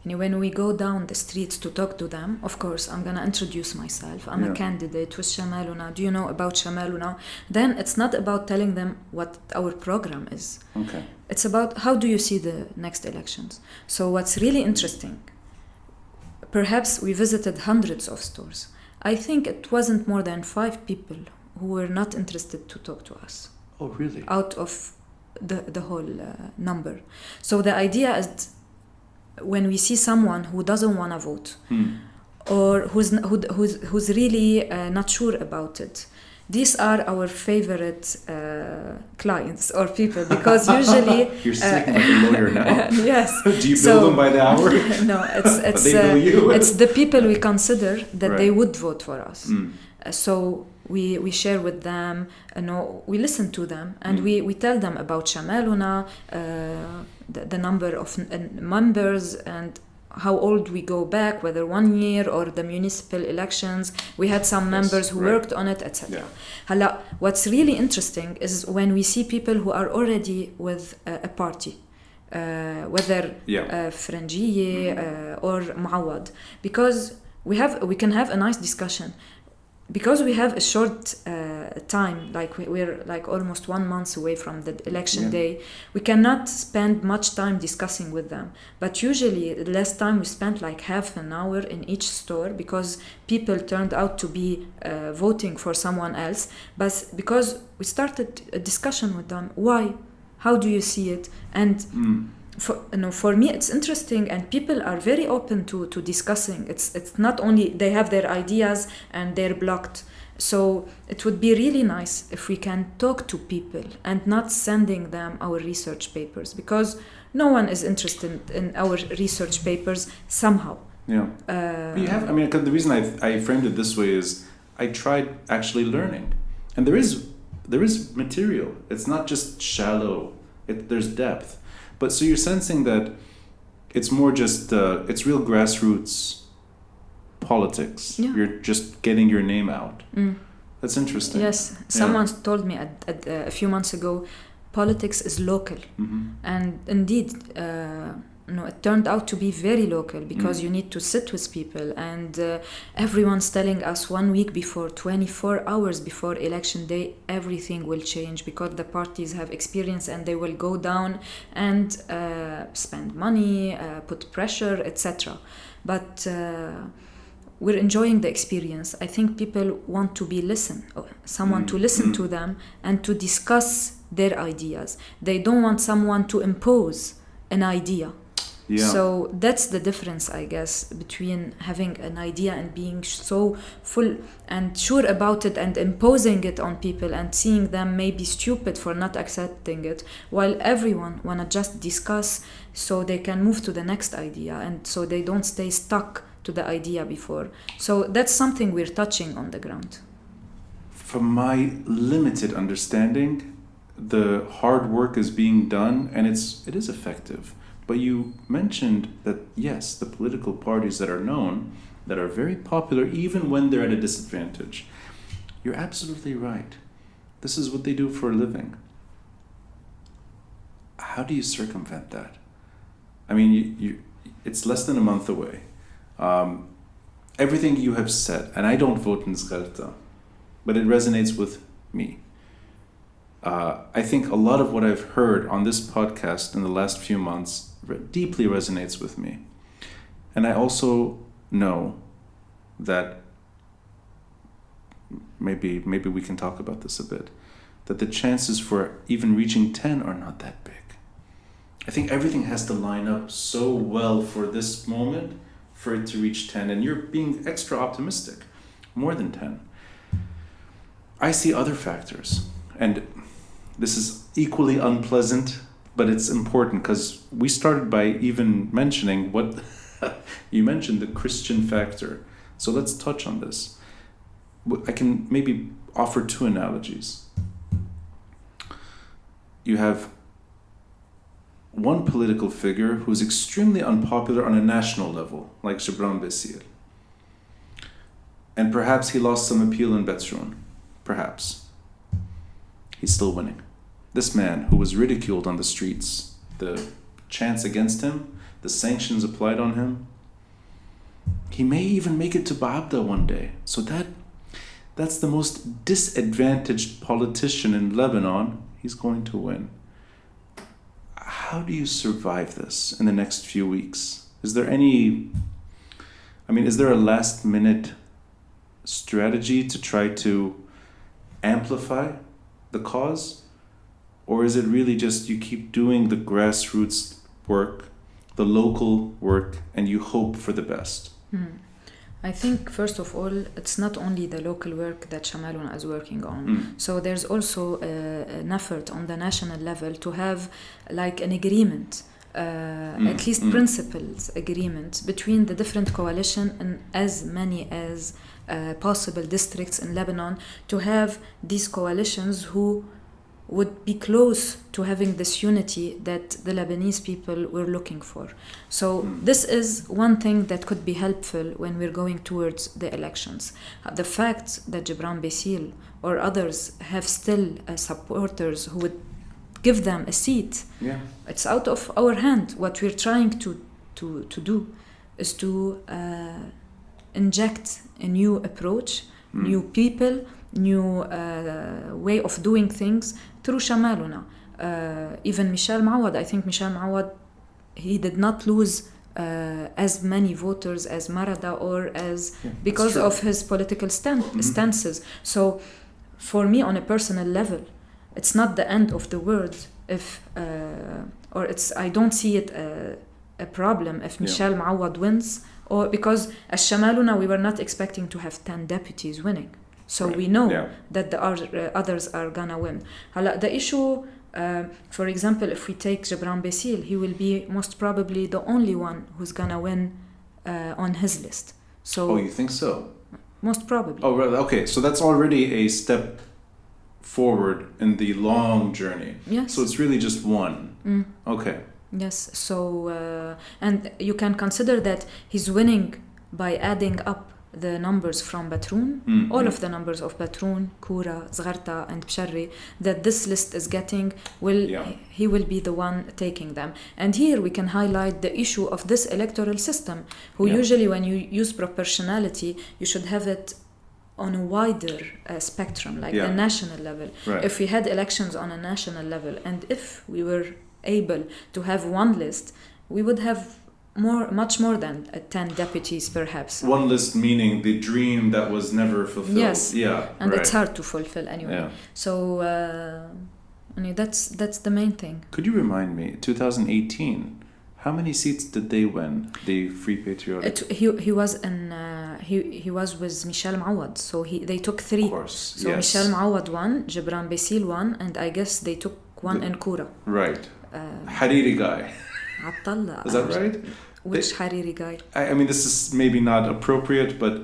When we go down the streets to talk to them, of course, I'm going to introduce myself. I'm a candidate with Shamaluna. Do you know about Shamaluna? Then it's not about telling them what our program is. Okay. It's about how do you see the next elections. So what's really interesting, perhaps we visited hundreds of stores. I think it wasn't more than 5 people who were not interested to talk to us. Oh, really? Out of the whole number. So the idea is, when we see someone who doesn't want to vote or who's really not sure about it, these are our favorite clients or people, because usually you're speaking like a lawyer now. Yes. Do you bill them by the hour? No, it's they bill you. It's the people we consider that Right. they would vote for us. So we share with them, we listen to them, and we tell them about Shamaluna, the number of members, and how old we go back, whether 1 year or the municipal elections. We had some members who worked on it, etc. Hala, what's really interesting is when we see people who are already with a party, whether Frangiye or Maouad, because we can have a nice discussion. Because we have a short time, like we're like almost 1 month away from the election day, we cannot spend much time discussing with them. But usually the last time we spent like half an hour in each store, because people turned out to be voting for someone else. But because we started a discussion with them, why? How do you see it? And for me it's interesting, and people are very open to discussing. It's not only they have their ideas and they're blocked. So it would be really nice if we can talk to people and not sending them our research papers, because no one is interested in our research papers somehow. You have, the reason I framed it this way is I tried actually learning, and there is material. It's not just shallow. There's depth. But so you're sensing that it's more just, it's real grassroots politics. Yeah. You're just getting your name out. That's interesting. Yes. Someone told me a few months ago, politics is local. And indeed, no, it turned out to be very local because you need to sit with people, and everyone's telling us 1 week before, 24 hours before election day, everything will change because the parties have experience and they will go down and spend money, put pressure, etc. But we're enjoying the experience. I think people want to be listened, someone to listen to them and to discuss their ideas. They don't want someone to impose an idea. Yeah. So that's the difference, I guess, between having an idea and being so full and sure about it and imposing it on people and seeing them maybe stupid for not accepting it, while everyone want to just discuss so they can move to the next idea and so they don't stay stuck to the idea before. So that's something we're touching on the ground. From my limited understanding, the hard work is being done and it is effective. But you mentioned that, yes, the political parties that are known, that are very popular even when they're at a disadvantage. You're absolutely right. This is what they do for a living. How do you circumvent that? I mean, it's less than a month away. Everything you have said, and I don't vote in Zgharta, but it resonates with me. I think a lot of what I've heard on this podcast in the last few months deeply resonates with me. And I also know that maybe we can talk about this a bit, that the chances for even reaching 10 are not that big. I think everything has to line up so well for this moment for it to reach 10, and you're being extra optimistic, more than 10. I see other factors, and this is equally unpleasant, but it's important because we started by even mentioning what you mentioned, the Christian factor. So let's touch on this. I can maybe offer two analogies. You have one political figure who's extremely unpopular on a national level, like Gibran Bassil. And perhaps he lost some appeal in Beirut. Perhaps. He's still winning. This man who was ridiculed on the streets, the chants against him, the sanctions applied on him, he may even make it to Baabda one day. So that's the most disadvantaged politician in Lebanon. He's going to win. How do you survive this in the next few weeks? Is there a last minute strategy to try to amplify the cause? Or is it really just you keep doing the grassroots work, the local work, and you hope for the best? I think, first of all, it's not only the local work that Shamaluna is working on. So there's also an effort on the national level to have like an agreement, at least principles agreement between the different coalition and as many as possible districts in Lebanon, to have these coalitions who would be close to having this unity that the Lebanese people were looking for. So this is one thing that could be helpful when we're going towards the elections. The fact that Gibran Bassil or others have still supporters who would give them a seat, it's out of our hand. What we're trying to do is to inject a new approach, new people, new way of doing things through Shamaluna. Even Michel Mawad, I think Michel Mawad, he did not lose as many voters as Marada or as because of his political stances. So for me, on a personal level, it's not the end of the world if I don't see it a problem if Michel Mawad wins, or because as Shamaluna we were not expecting to have 10 deputies winning. So we know that the others are gonna win. The issue, for example, if we take Gibran Bassil, he will be most probably the only one who's gonna win on his list. So you think so? Most probably. Oh, right. Okay. So that's already a step forward in the long journey. Yes. So it's really just one. Okay. Yes. So and you can consider that he's winning by adding up the numbers from Batroun, all of the numbers of Batroun, Kura, Zgharta, and Bsharri that this list is getting, he will be the one taking them. And here we can highlight the issue of this electoral system, who usually when you use proportionality, you should have it on a wider spectrum, like the national level. Right. If we had elections on a national level, and if we were able to have one list, we would have much more than 10 deputies, perhaps. One list meaning the dream that was never fulfilled. Yes. Yeah. And it's hard to fulfill anyway. Yeah. So that's the main thing. Could you remind me, 2018, how many seats did they win? The Free Patriotic. He was in he was with Michel Mawad, so they took 3. Of course. So Michel Mawad won, Gibran Basil won, and I guess they took one in Kura. Right. Hariri guy. Attallah. Is that right? Which Hariri guy? I mean, this is maybe not appropriate, but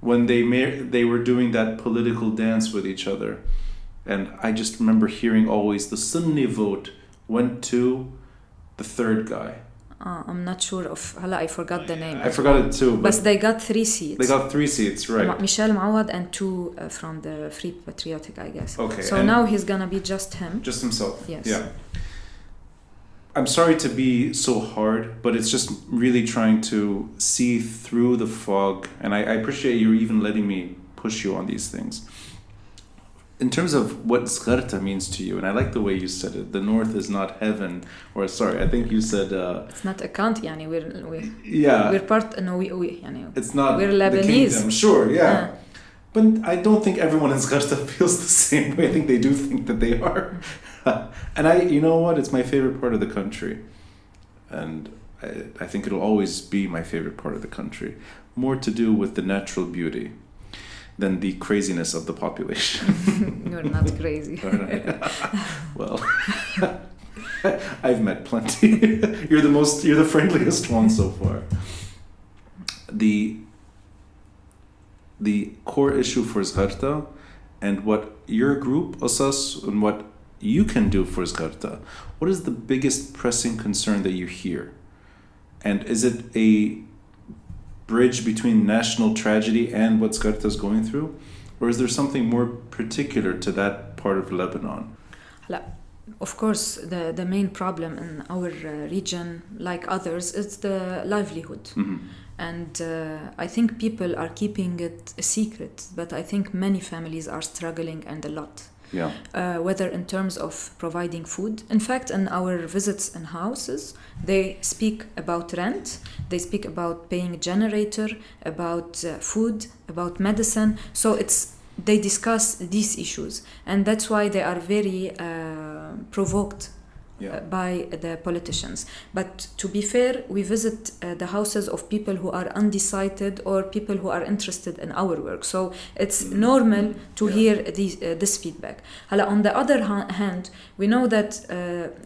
when they were doing that political dance with each other, and I just remember hearing always the Sunni vote went to the third guy. I'm not sure of. I forgot the name. I forgot it too. But they got 3 seats. They got 3 seats, right? Michel Mawad and 2 from the Free Patriotic, I guess. Okay. So now he's gonna be just him. Just himself. Yes. Yeah. I'm sorry to be so hard, but it's just really trying to see through the fog. And I appreciate you even letting me push you on these things. In terms of what Zgharta means to you, and I like the way you said it, the north is not heaven, or sorry, I think you said... it's not a country, we're part... No, it's not we're Lebanese. The kingdom, sure, yeah. But I don't think everyone in Zgharta feels the same way. I think they do think that they are. And you know what? It's my favorite part of the country. And I think it'll always be my favorite part of the country. More to do with the natural beauty than the craziness of the population. You're not crazy. Well, I've met plenty. You're the friendliest one so far. The core issue for Zgharta and what your group, OSOS, and what you can do for Zgharta, what is the biggest pressing concern that you hear? And is it a bridge between national tragedy and what Zgharta is going through? Or is there something more particular to that part of Lebanon? Of course, the main problem in our region, like others, is the livelihood. Mm-hmm. And I think people are keeping it a secret, but I think many families are struggling, and a lot. Yeah. Whether in terms of providing food. In fact, in our visits in houses, they speak about rent, they speak about paying generator, about food, about medicine. So they discuss these issues, and that's why they are very provoked by the politicians. But to be fair, we visit the houses of people who are undecided or people who are interested in our work. So it's normal to hear this feedback. On the other hand, we know that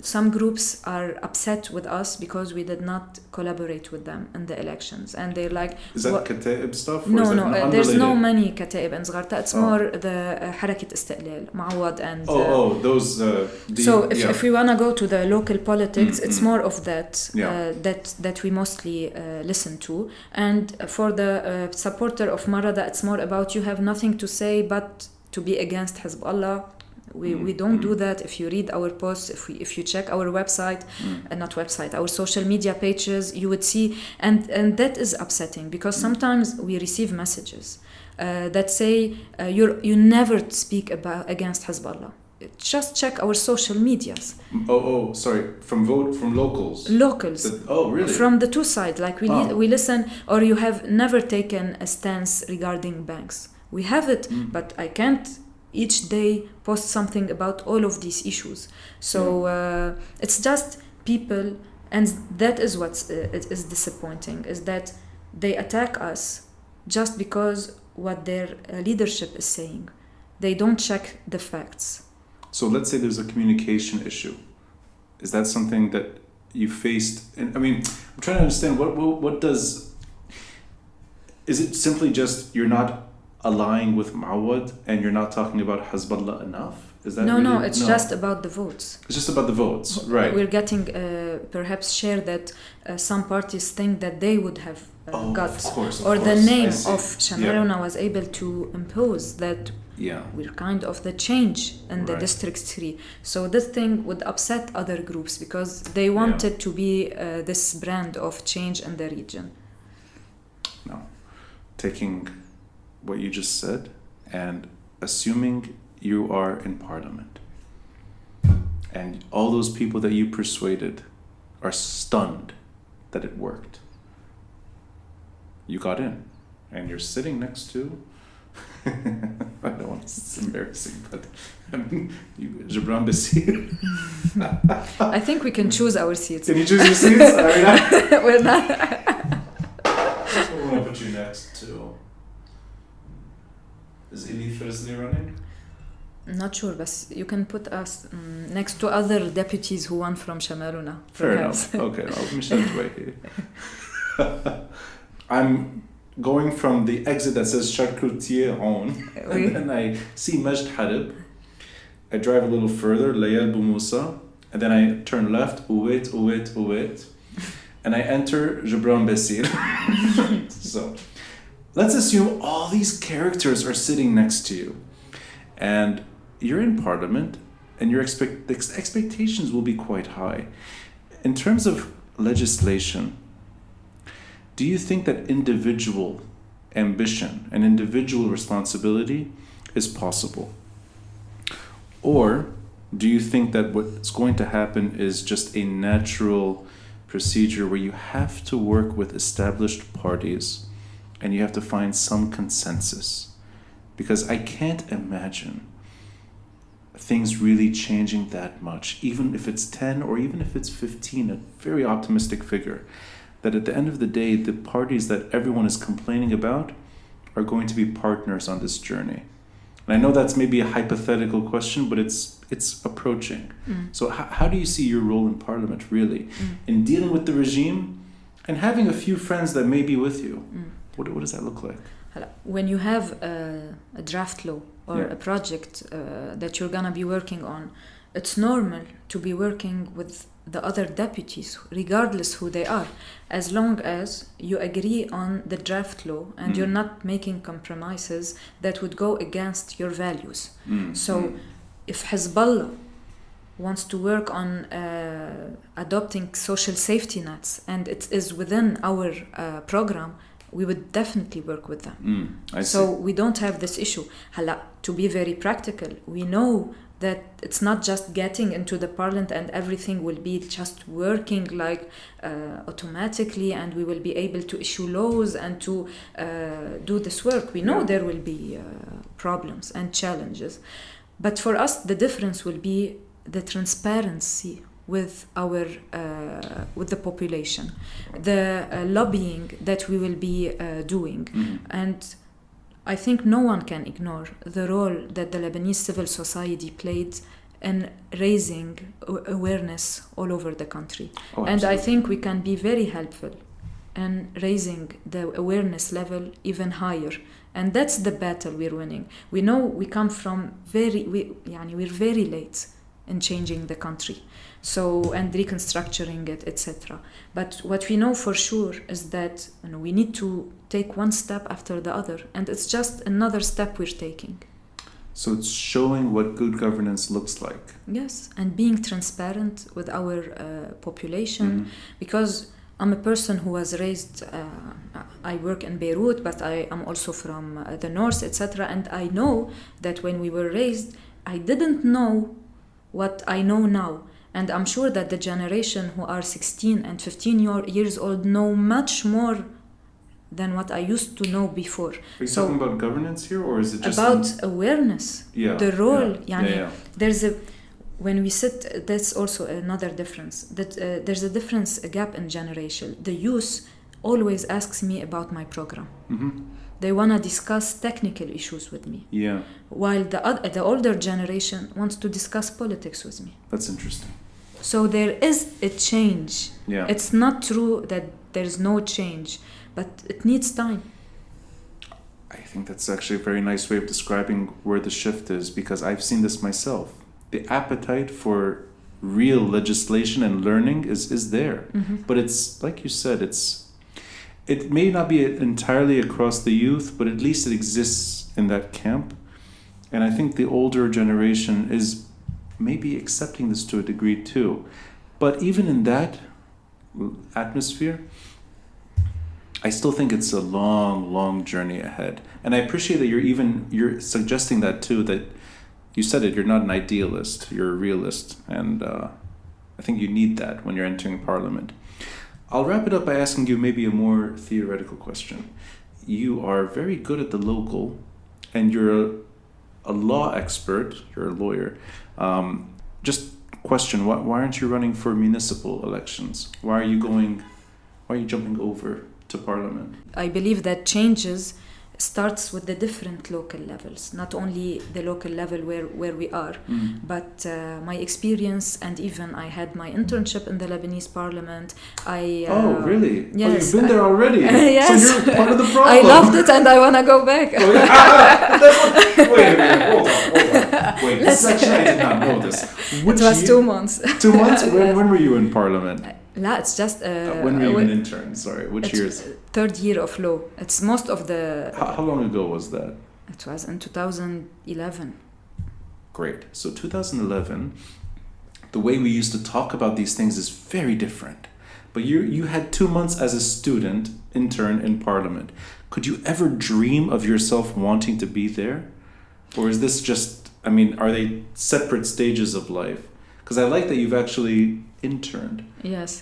some groups are upset with us because we did not collaborate with them in the elections. And they're like... Is that Kataib stuff? No, there's no many Kataib in Zgharta. It's more the Harakat Istiqlal, Mawad and... those... if we want to go to the local politics, it's more of that that we mostly listen to. And for the supporter of Marada, it's more about you have nothing to say but to be against Hezbollah. We don't do that. If you read our posts, if you check our website, our social media pages, you would see, and that is upsetting because sometimes we receive messages that say you never speak against Hezbollah. Just check our social medias. Sorry. From locals. Locals. Really? From the two sides. Like we listen, or you have never taken a stance regarding banks. We have it, but I can't each day post something about all of these issues. So it's just people, and that is what is disappointing, is that they attack us just because what their leadership is saying. They don't check the facts. So let's say there's a communication issue. Is that something that you faced? And I mean, I'm trying to understand what does... Is it simply just you're not aligning with Mawad and you're not talking about Hezbollah enough? Is that No, it's just about the votes. It's just about the votes, right. We're getting perhaps share that some parties think that they would have got, of course, or the course. name I see. of Shamaluna was able to impose that we're kind of the change in the District 3. So this thing would upset other groups because they wanted to be this brand of change in the region. Now, taking what you just said and assuming you are in parliament and all those people that you persuaded are stunned that it worked. You got in and you're sitting next to I don't want to, it's embarrassing, but I mean, Gibran Basir. I think we can choose our seats. Can you choose your seats? We're not. We're going to put you next to... Is Eli Frizli running? Not sure, but you can put us next to other deputies who won from Shamaluna. Fair enough. Okay, I'll Michel Touahi. I'm going from the exit that says Charcutier on, and then I see Majd Harib. I drive a little further, Layal Boumoussa, and then I turn left, Ouet, and I enter Gibran Basir. So, let's assume all these characters are sitting next to you, and you're in parliament, and your expectations will be quite high. In terms of legislation, do you think that individual ambition and individual responsibility is possible? Or do you think that what's going to happen is just a natural procedure where you have to work with established parties and you have to find some consensus? Because I can't imagine things really changing that much, even if it's 10 or even if it's 15, a very optimistic figure. That at the end of the day, the parties that everyone is complaining about are going to be partners on this journey. And I know that's maybe a hypothetical question, but it's approaching. So how do you see your role in parliament, really, in dealing with the regime and having a few friends that may be with you? What does that look like? When you have a draft law or a project that you're going to be working on, it's normal to be working with the other deputies, regardless who they are, as long as you agree on the draft law and you're not making compromises that would go against your values. So if Hezbollah wants to work on adopting social safety nets and it is within our program, we would definitely work with them. So we don't have this issue. To be very practical, we know that it's not just getting into the parliament and everything will be just working like automatically and we will be able to issue laws and to do this work. We know there will be problems and challenges. But for us, the difference will be the transparency with our with the population, the lobbying that we will be doing. And I think no one can ignore the role that the Lebanese civil society played in raising awareness all over the country. And I think we can be very helpful in raising the awareness level even higher. And that's the battle we're winning. We know we come from we're very late in changing the country, and reconstructuring it, etc. But what we know for sure is that we need to take one step after the other, and it's just another step we're taking. So it's showing what good governance looks like. Yes, and being transparent with our population, because I'm a person who was raised, I work in Beirut, but I am also from the north, etc. And I know that when we were raised, I didn't know what I know now. And I'm sure that the generation who are 16 and 15 years old know much more than what I used to know before. Are you talking about governance here, or is it just... About awareness, the role. There's when we sit, that's also another difference. That there's a gap in generation. The youth always asks me about my program. They want to discuss technical issues with me. While the older generation wants to discuss politics with me. That's interesting. So there is a change. It's not true that there's no change, but it needs time. I think that's actually a very nice way of describing where the shift is, because I've seen this myself. The appetite for real legislation and learning is there. But it's, like you said, it may not be entirely across the youth, but at least it exists in that camp. And I think the older generation is maybe accepting this to a degree too. But even in that atmosphere, I still think it's a long, long journey ahead. And I appreciate that you're suggesting that too, that you said it, you're not an idealist, you're a realist. And I think you need that when you're entering parliament. I'll wrap it up by asking you maybe a more theoretical question. You are very good at the local, and you're a law expert, you're a lawyer. Just question, why aren't you running for municipal elections? Why are you jumping over to parliament? I believe that changes starts with the different local levels, not only the local level where we are, but my experience, and even I had my internship in the Lebanese parliament. Oh, really? Yes. Oh, you've been there already? Yes. So you're part of the problem. I loved it and I want to go back. Oh, yeah. Wait a minute, hold on. Wait, this actually, I did not know this. It was 2 months. 2 months? When were you in parliament? لا, it's just... when were you an intern? Sorry, which years? Third year of law. It's most of the... How long ago was that? It was in 2011. Great. So 2011, the way we used to talk about these things is very different. But you had 2 months as a student, intern in parliament. Could you ever dream of yourself wanting to be there? Or is this just, I mean, are they separate stages of life? Because I like that you've actually interned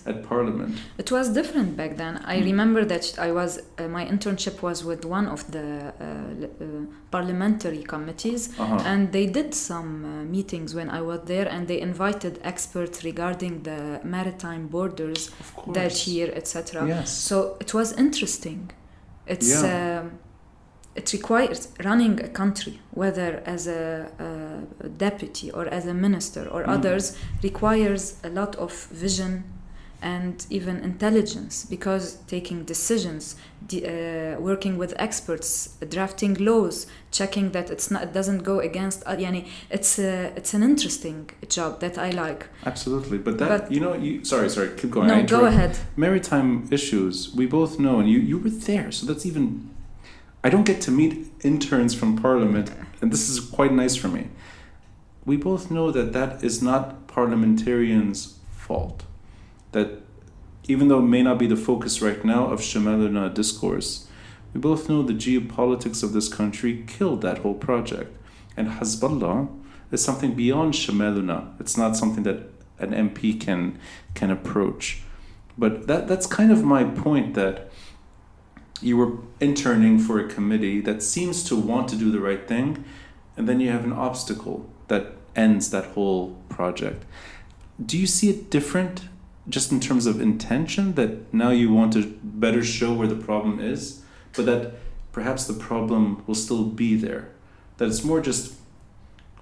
at parliament. It was different back then. I remember that my internship was with one of the parliamentary committees, and they did some meetings when I was there, and they invited experts regarding the maritime borders that year, etc. Yes. So it was interesting. It requires running a country, whether as a deputy or as a minister or others, requires a lot of vision and even intelligence, because taking decisions, working with experts, drafting laws, checking that it doesn't go against. It's an interesting job that I like. Absolutely, but sorry, keep going. No, go ahead. Maritime issues, we both know, and you were there, so that's even. I don't get to meet interns from parliament, and this is quite nice for me. We both know that is not parliamentarians' fault. That even though it may not be the focus right now of Shamaluna discourse, we both know the geopolitics of this country killed that whole project. And Hezbollah is something beyond Shamaluna. It's not something that an MP can approach. But that's kind of my point, that you were interning for a committee that seems to want to do the right thing, and then you have an obstacle that ends that whole project. Do you see it different just in terms of intention, that now you want to better show where the problem is, but that perhaps the problem will still be there? That it's more just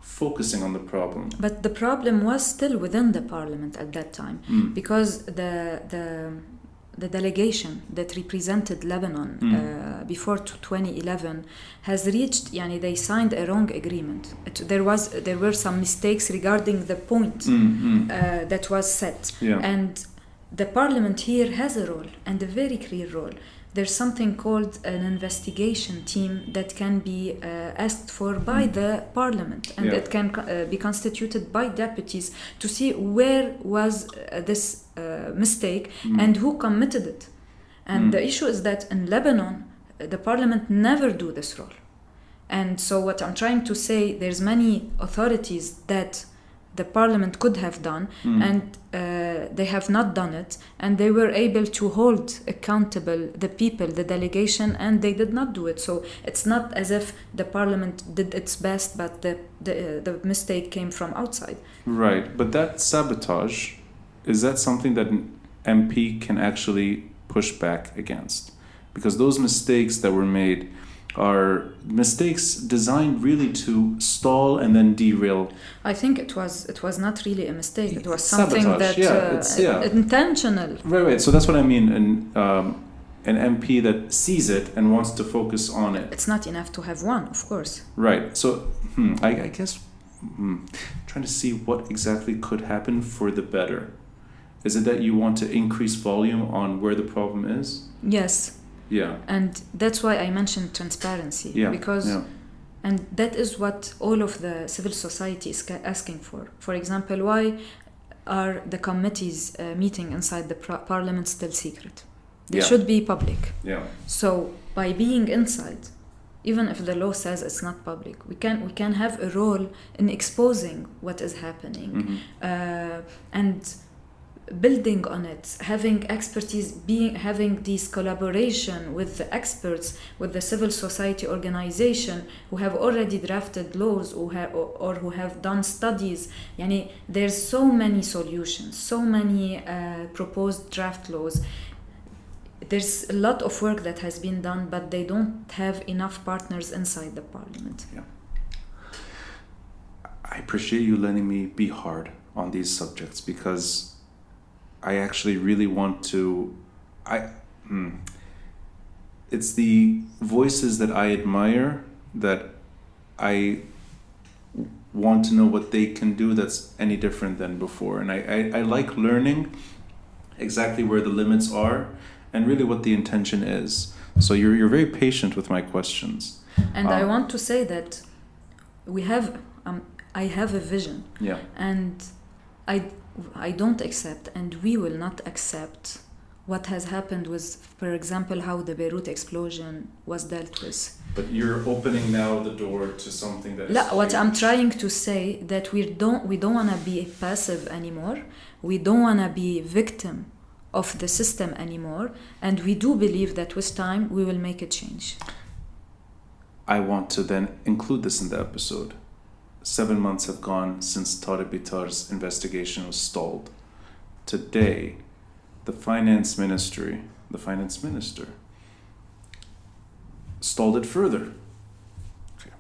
focusing on the problem. But the problem was still within the parliament at that time, because the delegation that represented Lebanon before 2011 has reached, they signed a wrong agreement. There were some mistakes regarding the point that was set. Yeah. And the parliament here has a role, and a very clear role. There's something called an investigation team that can be asked for by the parliament, and it can be constituted by deputies to see where was this mistake and who committed it. And the issue is that in Lebanon, the parliament never do this role. And so what I'm trying to say, there's many authorities that the parliament could have done, and they have not done it, and they were able to hold accountable the people, the delegation, and they did not do it. So it's not as if the parliament did its best, but the mistake came from outside. Right, but that sabotage, is that something that an MP can actually push back against? Because those mistakes that were made are mistakes designed really to stall and then derail. I think it was not really a mistake. It was something sabotage. that intentional. Right. So that's what I mean. An MP that sees it and wants to focus on it. It's not enough to have one, of course. Right. So I guess trying to see what exactly could happen for the better. Is it that you want to increase volume on where the problem is? Yes. Yeah. And that's why I mentioned transparency. Yeah. Because Yeah. and that is what all of the civil society is asking for. For example, why are the committees meeting inside the parliament still secret? They should be public. Yeah. So by being inside, even if the law says it's not public, we can have a role in exposing what is happening, and building on it, having expertise, having this collaboration with the experts, with the civil society organization who have already drafted laws or who have done studies. There's so many solutions, so many proposed draft laws. There's a lot of work that has been done, but they don't have enough partners inside the parliament. Yeah. I appreciate you letting me be hard on these subjects, because I actually really want to... It's the voices that I admire, that I want to know what they can do that's any different than before. And I like learning exactly where the limits are and really what the intention is. So you're very patient with my questions. And I want to say that I have a vision. Yeah. And I don't accept, and we will not accept, what has happened with, for example, how the Beirut explosion was dealt with. But you're opening now the door to something that is what huge. I'm trying to say, that we don't want to be passive anymore. We don't want to be victim of the system anymore, and we do believe that with time we will make a change. I want to then include this in the episode. 7 months have gone since Tarek Bitar's investigation was stalled. Today, the finance minister stalled it further. Okay.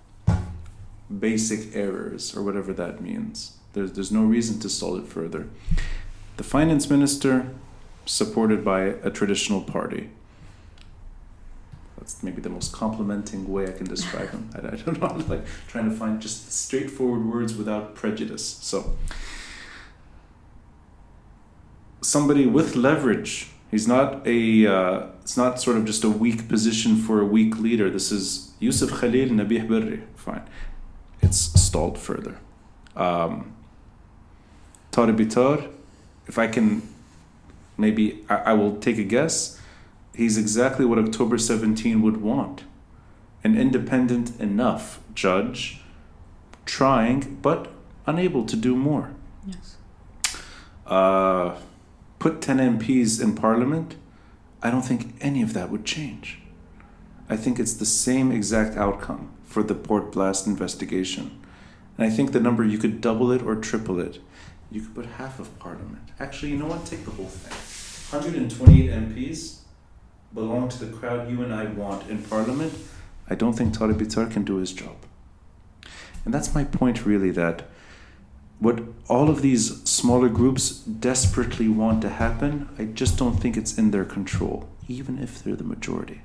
Basic errors, or whatever that means. There's no reason to stall it further. The finance minister, supported by a traditional party. That's maybe the most complimenting way I can describe him. I don't know, I'm like trying to find just straightforward words without prejudice. So, somebody with leverage. He's not it's not sort of just a weak position for a weak leader. This is Yusuf Khalil Nabih Berri. Fine. It's stalled further. Tarek Bitar, if I can, maybe I will take a guess. He's exactly what October 17 would want. An independent enough judge, trying but unable to do more. Yes. Put 10 MPs in parliament, I don't think any of that would change. I think it's the same exact outcome for the Port Blast investigation. And I think the number, you could double it or triple it. You could put half of parliament. Actually, you know what? Take the whole thing. 128 MPs belong to the crowd you and I want in parliament. I don't think Tarek Bitar can do his job. And that's my point, really, that what all of these smaller groups desperately want to happen, I just don't think it's in their control, even if they're the majority.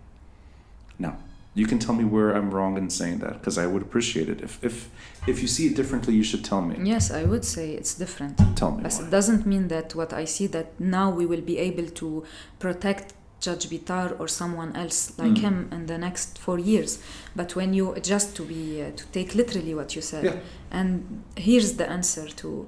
Now, you can tell me where I'm wrong in saying that, because I would appreciate it. If you see it differently, you should tell me. Yes, I would say it's different. Tell me But why. it doesn't mean that what I see, that now we will be able to protect Judge Bitar or someone else like him in the next 4 years. But when you just to take literally what you said, Yeah. and here's the answer to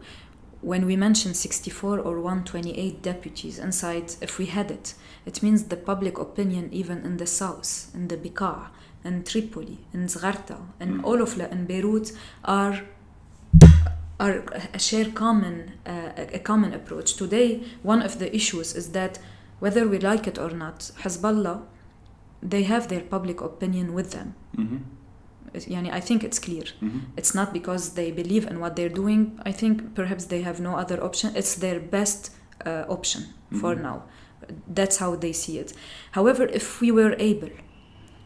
when we mention 64 or 128 deputies inside, if we had it, it means the public opinion even in the south, in the Bekaa, in Tripoli, in Zgharta, and all of in Beirut are share a common approach. Today, one of the issues is that whether we like it or not, Hezbollah, they have their public opinion with them. I think it's clear. It's not because they believe in what they're doing. I think perhaps they have no other option. It's their best option for now. That's how they see it. However, if we were able,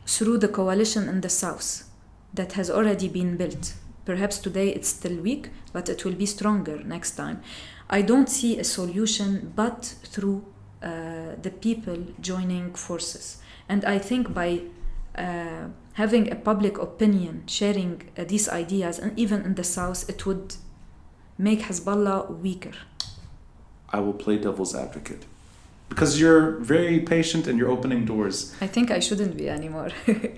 through the coalition in the south that has already been built, perhaps today it's still weak, but it will be stronger next time. I don't see a solution but through the people joining forces. And I think by having a public opinion sharing these ideas, and even in the south, it would make Hezbollah weaker. I will play devil's advocate. Because you're very patient and you're opening doors. I think I shouldn't be anymore.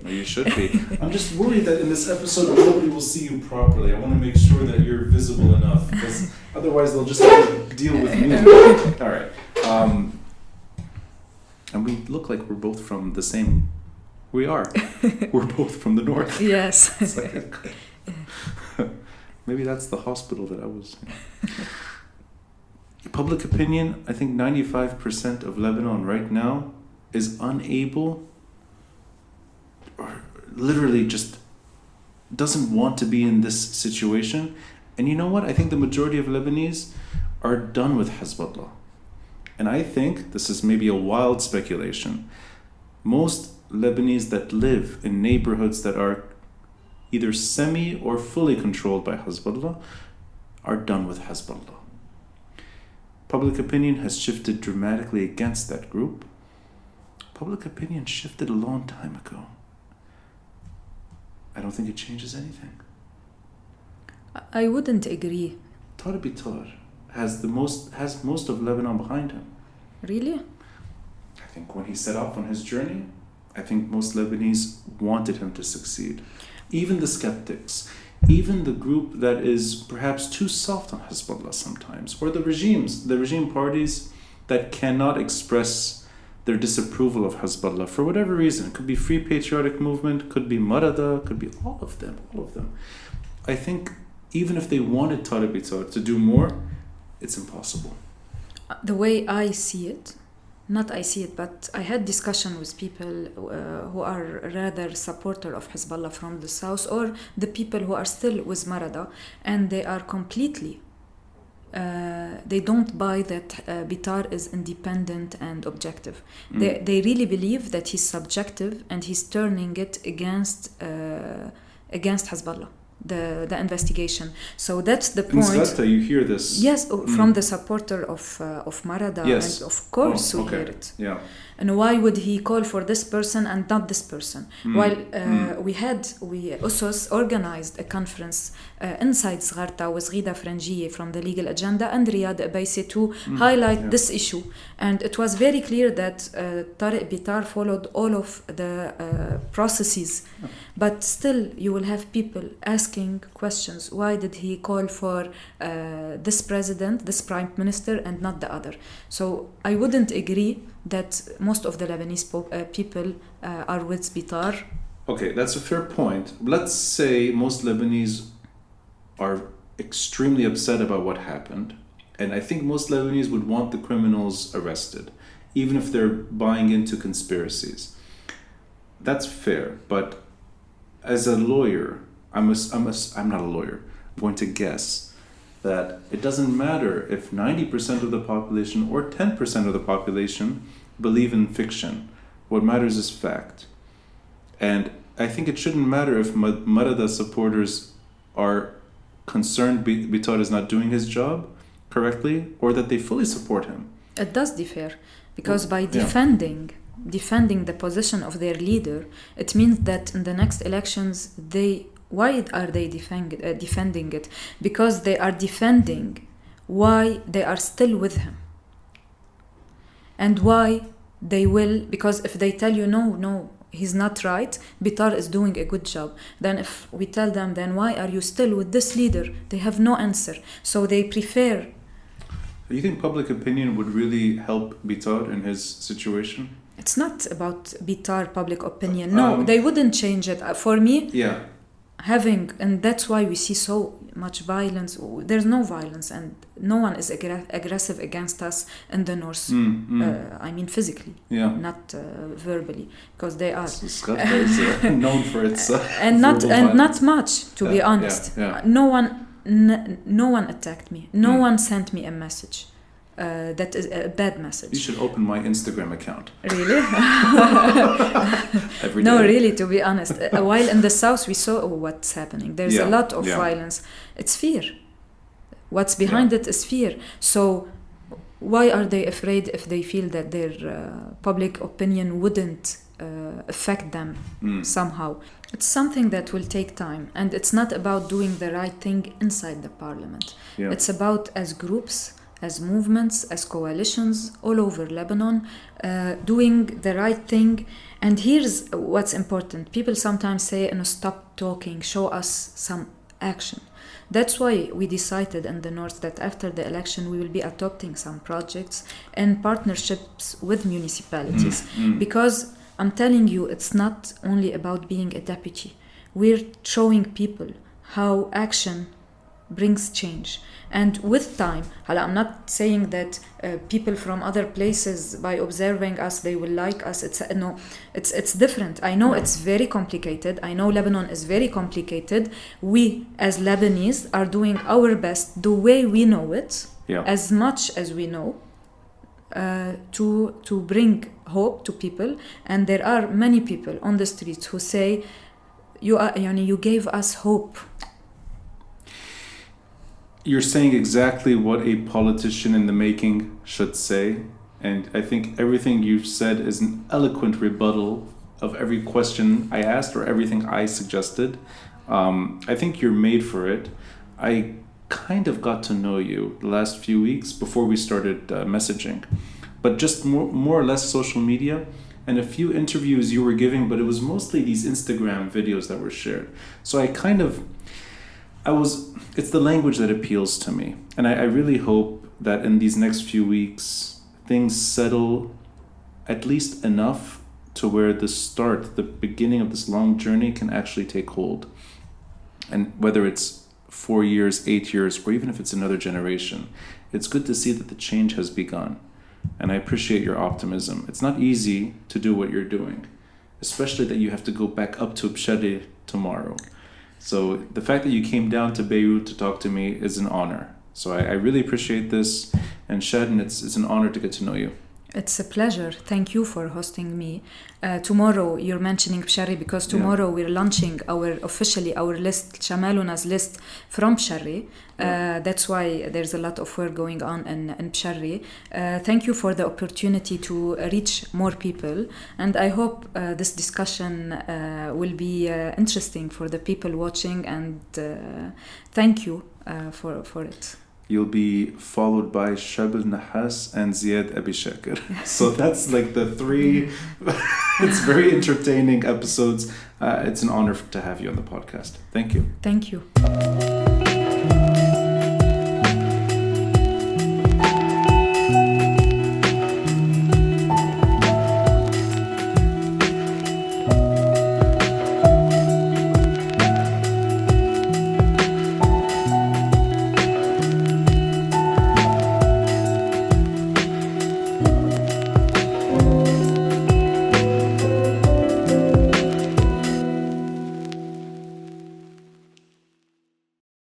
No, you should be. I'm just worried that in this episode nobody will see you properly. I want to make sure that you're visible enough, because otherwise they'll just have to deal with me. All right. And we look like we're both from the same. We are. We're both from the north. Yes. It's like maybe that's the hospital that I was in. Public opinion, I think 95% of Lebanon right now is unable or literally just doesn't want to be in this situation. And you know what? I think the majority of Lebanese are done with Hezbollah. And I think, this is maybe a wild speculation, most Lebanese that live in neighborhoods that are either semi or fully controlled by Hezbollah are done with Hezbollah. Public opinion has shifted dramatically against that group. Public opinion shifted a long time ago. I don't think it changes anything. I wouldn't agree. Tarek Bitar has most of Lebanon behind him. Really? I think when he set off on his journey, I think most Lebanese wanted him to succeed. Even the skeptics, even the group that is perhaps too soft on Hezbollah sometimes, or the regime parties that cannot express their disapproval of Hezbollah for whatever reason. It could be Free Patriotic Movement, could be Marada, could be all of them. I think even if they wanted Tarek Bitar to do more, it's impossible. The way I see it, but I had discussion with people who are rather supporter of Hezbollah from the south, or the people who are still with Marada, and they are completely, they don't buy that Bitar is independent and objective. They really believe that he's subjective and he's turning it against Hezbollah. The investigation. So that's the point. In Zgharta, you hear this? Yes, from the supporter of Marada, yes. And of course we hear it. Yeah. And why would he call for this person and not this person? While we OSOS organized a conference inside Zgharta with Ghida Frangieh from the Legal Agenda and Riyad Abaisi to highlight this issue. And it was very clear that Tarek Bitar followed all of the processes. But still, you will have people asking questions. Why did he call for this president, this prime minister, and not the other? So I wouldn't agree that most of the Lebanese people are with Bitar. Okay, that's a fair point. Let's say most Lebanese are extremely upset about what happened. And I think most Lebanese would want the criminals arrested, even if they're buying into conspiracies. That's fair, but as a lawyer, I'm not a lawyer. I'm going to guess that it doesn't matter if 90% of the population or 10% of the population believe in fiction. What matters is fact. And I think it shouldn't matter if Marada supporters are concerned Bitar is not doing his job correctly, or that they fully support him. It does differ, because by defending the position of their leader, it means that in the next elections, why are they defending it? Because they are defending why they are still with him. And why they will, because if they tell you, no, he's not right, Bitar is doing a good job. Then if we tell them, then why are you still with this leader? They have no answer. So they prefer. Do you think public opinion would really help Bitar in his situation? It's not about Bitar public opinion. No, they wouldn't change it. For me, and that's why we see so much violence. There's no violence, and no one is aggressive against us in the north. I mean physically, not verbally, because they are. Zgharta is known for its and not much, to be honest. No one attacked me. No one sent me a message. That is a bad message. You should open my Instagram account. Really? Every day. No, really, to be honest. While in the south we saw what's happening. There's a lot of violence. It's fear. What's behind it is fear. So why are they afraid if they feel that their public opinion wouldn't affect them somehow? It's something that will take time. And it's not about doing the right thing inside the parliament. It's about, as groups, as movements, as coalitions all over Lebanon, doing the right thing. And here's what's important. People sometimes say, stop talking, show us some action. That's why we decided in the North that after the election we will be adopting some projects and partnerships with municipalities. Because I'm telling you, it's not only about being a deputy. We're showing people how action brings change. And with time, I'm not saying that people from other places, by observing us, they will like us. It's different. I know it's very complicated. I know Lebanon is very complicated. We, as Lebanese, are doing our best the way we know it, as much as we know, to bring hope to people. And there are many people on the streets who say, you gave us hope. You're saying exactly what a politician in the making should say, and I think everything you've said is an eloquent rebuttal of every question I asked or everything I suggested. I think you're made for it. I kind of got to know you the last few weeks before we started messaging, but just more or less social media and a few interviews you were giving, but it was mostly these Instagram videos that were shared. So it's the language that appeals to me. And I really hope that in these next few weeks, things settle at least enough to where the beginning of this long journey can actually take hold. And whether it's 4 years, 8 years, or even if it's another generation, it's good to see that the change has begun. And I appreciate your optimism. It's not easy to do what you're doing, especially that you have to go back up to Bshari tomorrow. So the fact that you came down to Beirut to talk to me is an honor. So I really appreciate this. And Chaden, it's an honor to get to know you. It's a pleasure. Thank you for hosting me. Tomorrow, you're mentioning Bshari because tomorrow we're launching officially our list, Shamaluna's list from Bshari. That's why there's a lot of work going on in Bshari. Thank you for the opportunity to reach more people. And I hope this discussion will be interesting for the people watching. And thank you for it. You'll be followed by Shabil Nahas and Ziad Abi Shakir. So that's like the three. It's very entertaining episodes. It's an honor to have you on the podcast. Thank you. Thank you.